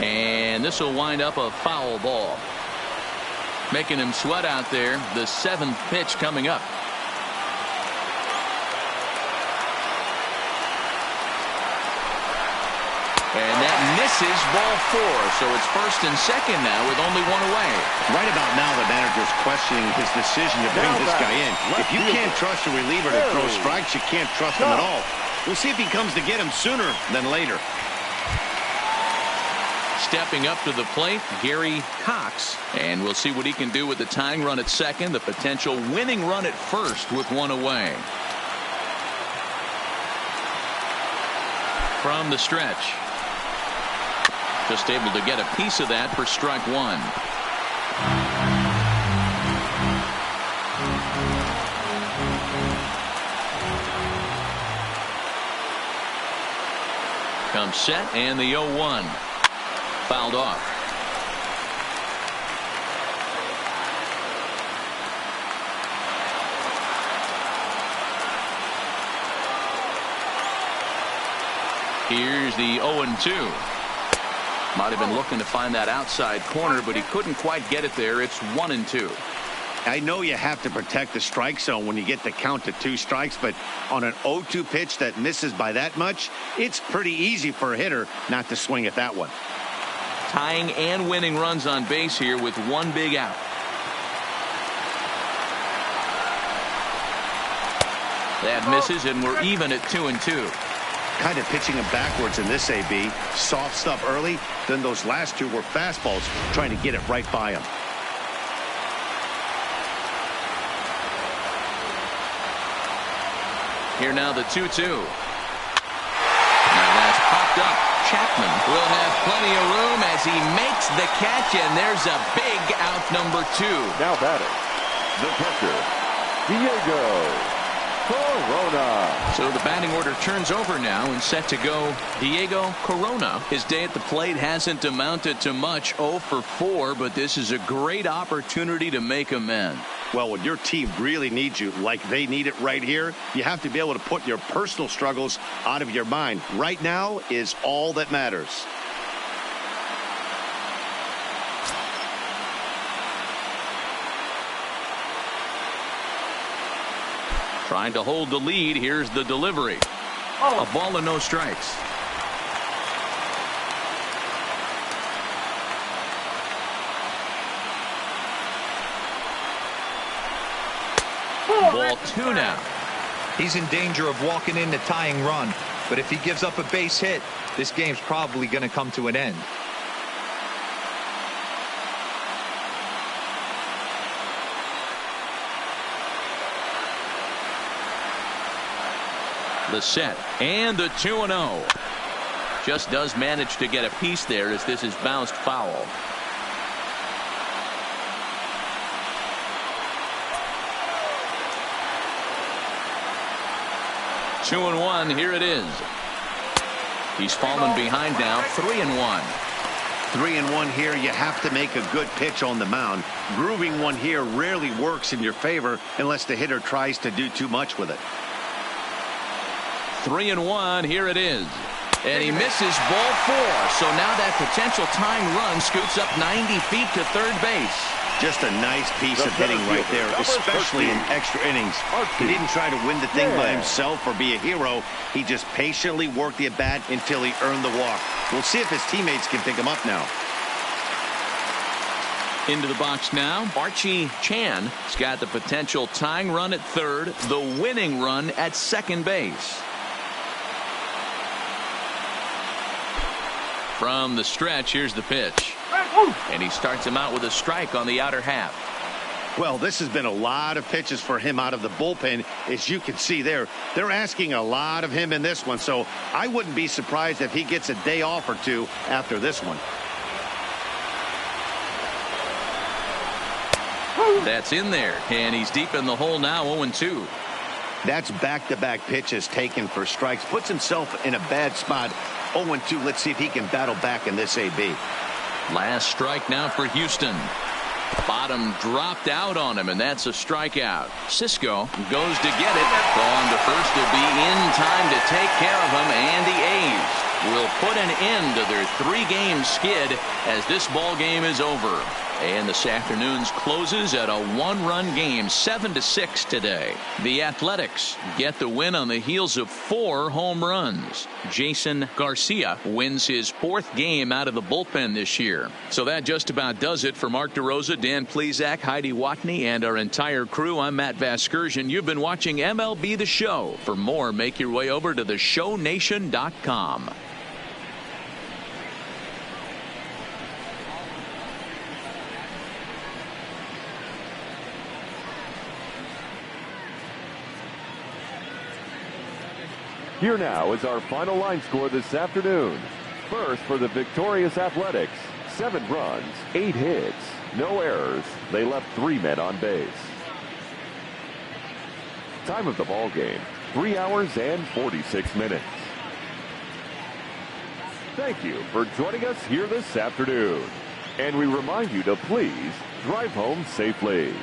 And this will wind up a foul ball. Making him sweat out there. The 7th pitch coming up. And that misses ball 4. So it's first and second now with only one away. Right about now, the manager's questioning his decision to bring this guy in. If you can't trust a reliever to throw strikes, you can't trust him at all. We'll see if he comes to get him sooner than later. Stepping up to the plate, Gary Cox. And we'll see what he can do with the tying run at second, the potential winning run at first with one away. From the stretch. Just able to get a piece of that for strike 1. Comes set and the 0-1. Fouled off. Here's the 0-2. Might have been looking to find that outside corner, but he couldn't quite get it there. It's 1-2. I know you have to protect the strike zone when you get the count to 2 strikes, but on an 0-2 pitch that misses by that much, it's pretty easy for a hitter not to swing at that one. Tying and winning runs on base here with one big out. That misses, and we're even at 2-2. Kind of pitching him backwards in this AB. Soft stuff early, then those last 2 were fastballs, trying to get it right by him. Here now the 2-2. Now that's popped up. Chapman will have plenty of room as he makes the catch, and there's a big out number 2. Now batting, the catcher, Diego Corona. So the batting order turns over now and set to go Diego Corona. His day at the plate hasn't amounted to much, 0 for 4, but this is a great opportunity to make amends. Well, when your team really needs you, like they need it right here, you have to be able to put your personal struggles out of your mind. Right now is all that matters. Trying to hold the lead. Here's the delivery. A ball and no strikes. Ball 2 now. He's in danger of walking in the tying run, but if he gives up a base hit, this game's probably going to come to an end. The set and the 2-0. Just does manage to get a piece there as this is bounced foul. Two and 1. Here it is. He's fallen behind now. 3-1. 3-1 here. You have to make a good pitch on the mound. Grooving one here rarely works in your favor unless the hitter tries to do too much with it. 3-1. Here it is. And he misses ball 4. So now that potential tying run scoots up 90 feet to third base. Just a nice piece of hitting right there, especially in extra innings. He didn't try to win the thing by himself or be a hero. He just patiently worked the at-bat until he earned the walk. We'll see if his teammates can pick him up now. Into the box now, Archie Chan has got the potential tying run at third, the winning run at second base. From the stretch, here's the pitch. And he starts him out with a strike on the outer half. Well, this has been a lot of pitches for him out of the bullpen. As you can see there, they're asking a lot of him in this one. So I wouldn't be surprised if he gets a day off or two after this one. That's in there. And he's deep in the hole now, 0-2. That's back-to-back pitches taken for strikes. Puts himself in a bad spot. 0-2. Let's see if he can battle back in this AB. Last strike now for Houston. Bottom dropped out on him, and that's a strikeout. Cisco goes to get it. On to first to be in time to take care of him, and the A's will put an end to their 3-game skid as this ball game is over. And this afternoon's closes at a 1-run game, 7-6 today. The Athletics get the win on the heels of 4 home runs. Jason Garcia wins his 4th game out of the bullpen this year. So that just about does it for Mark DeRosa, Dan Plesac, Heidi Watney, and our entire crew. I'm Matt Vasgersian. You've been watching MLB The Show. For more, make your way over to theshownation.com. Here now is our final line score this afternoon. First for the victorious Athletics, 7 runs, 8 hits, no errors. They left 3 men on base. Time of the ball game, 3 hours and 46 minutes. Thank you for joining us here this afternoon. And we remind you to please drive home safely.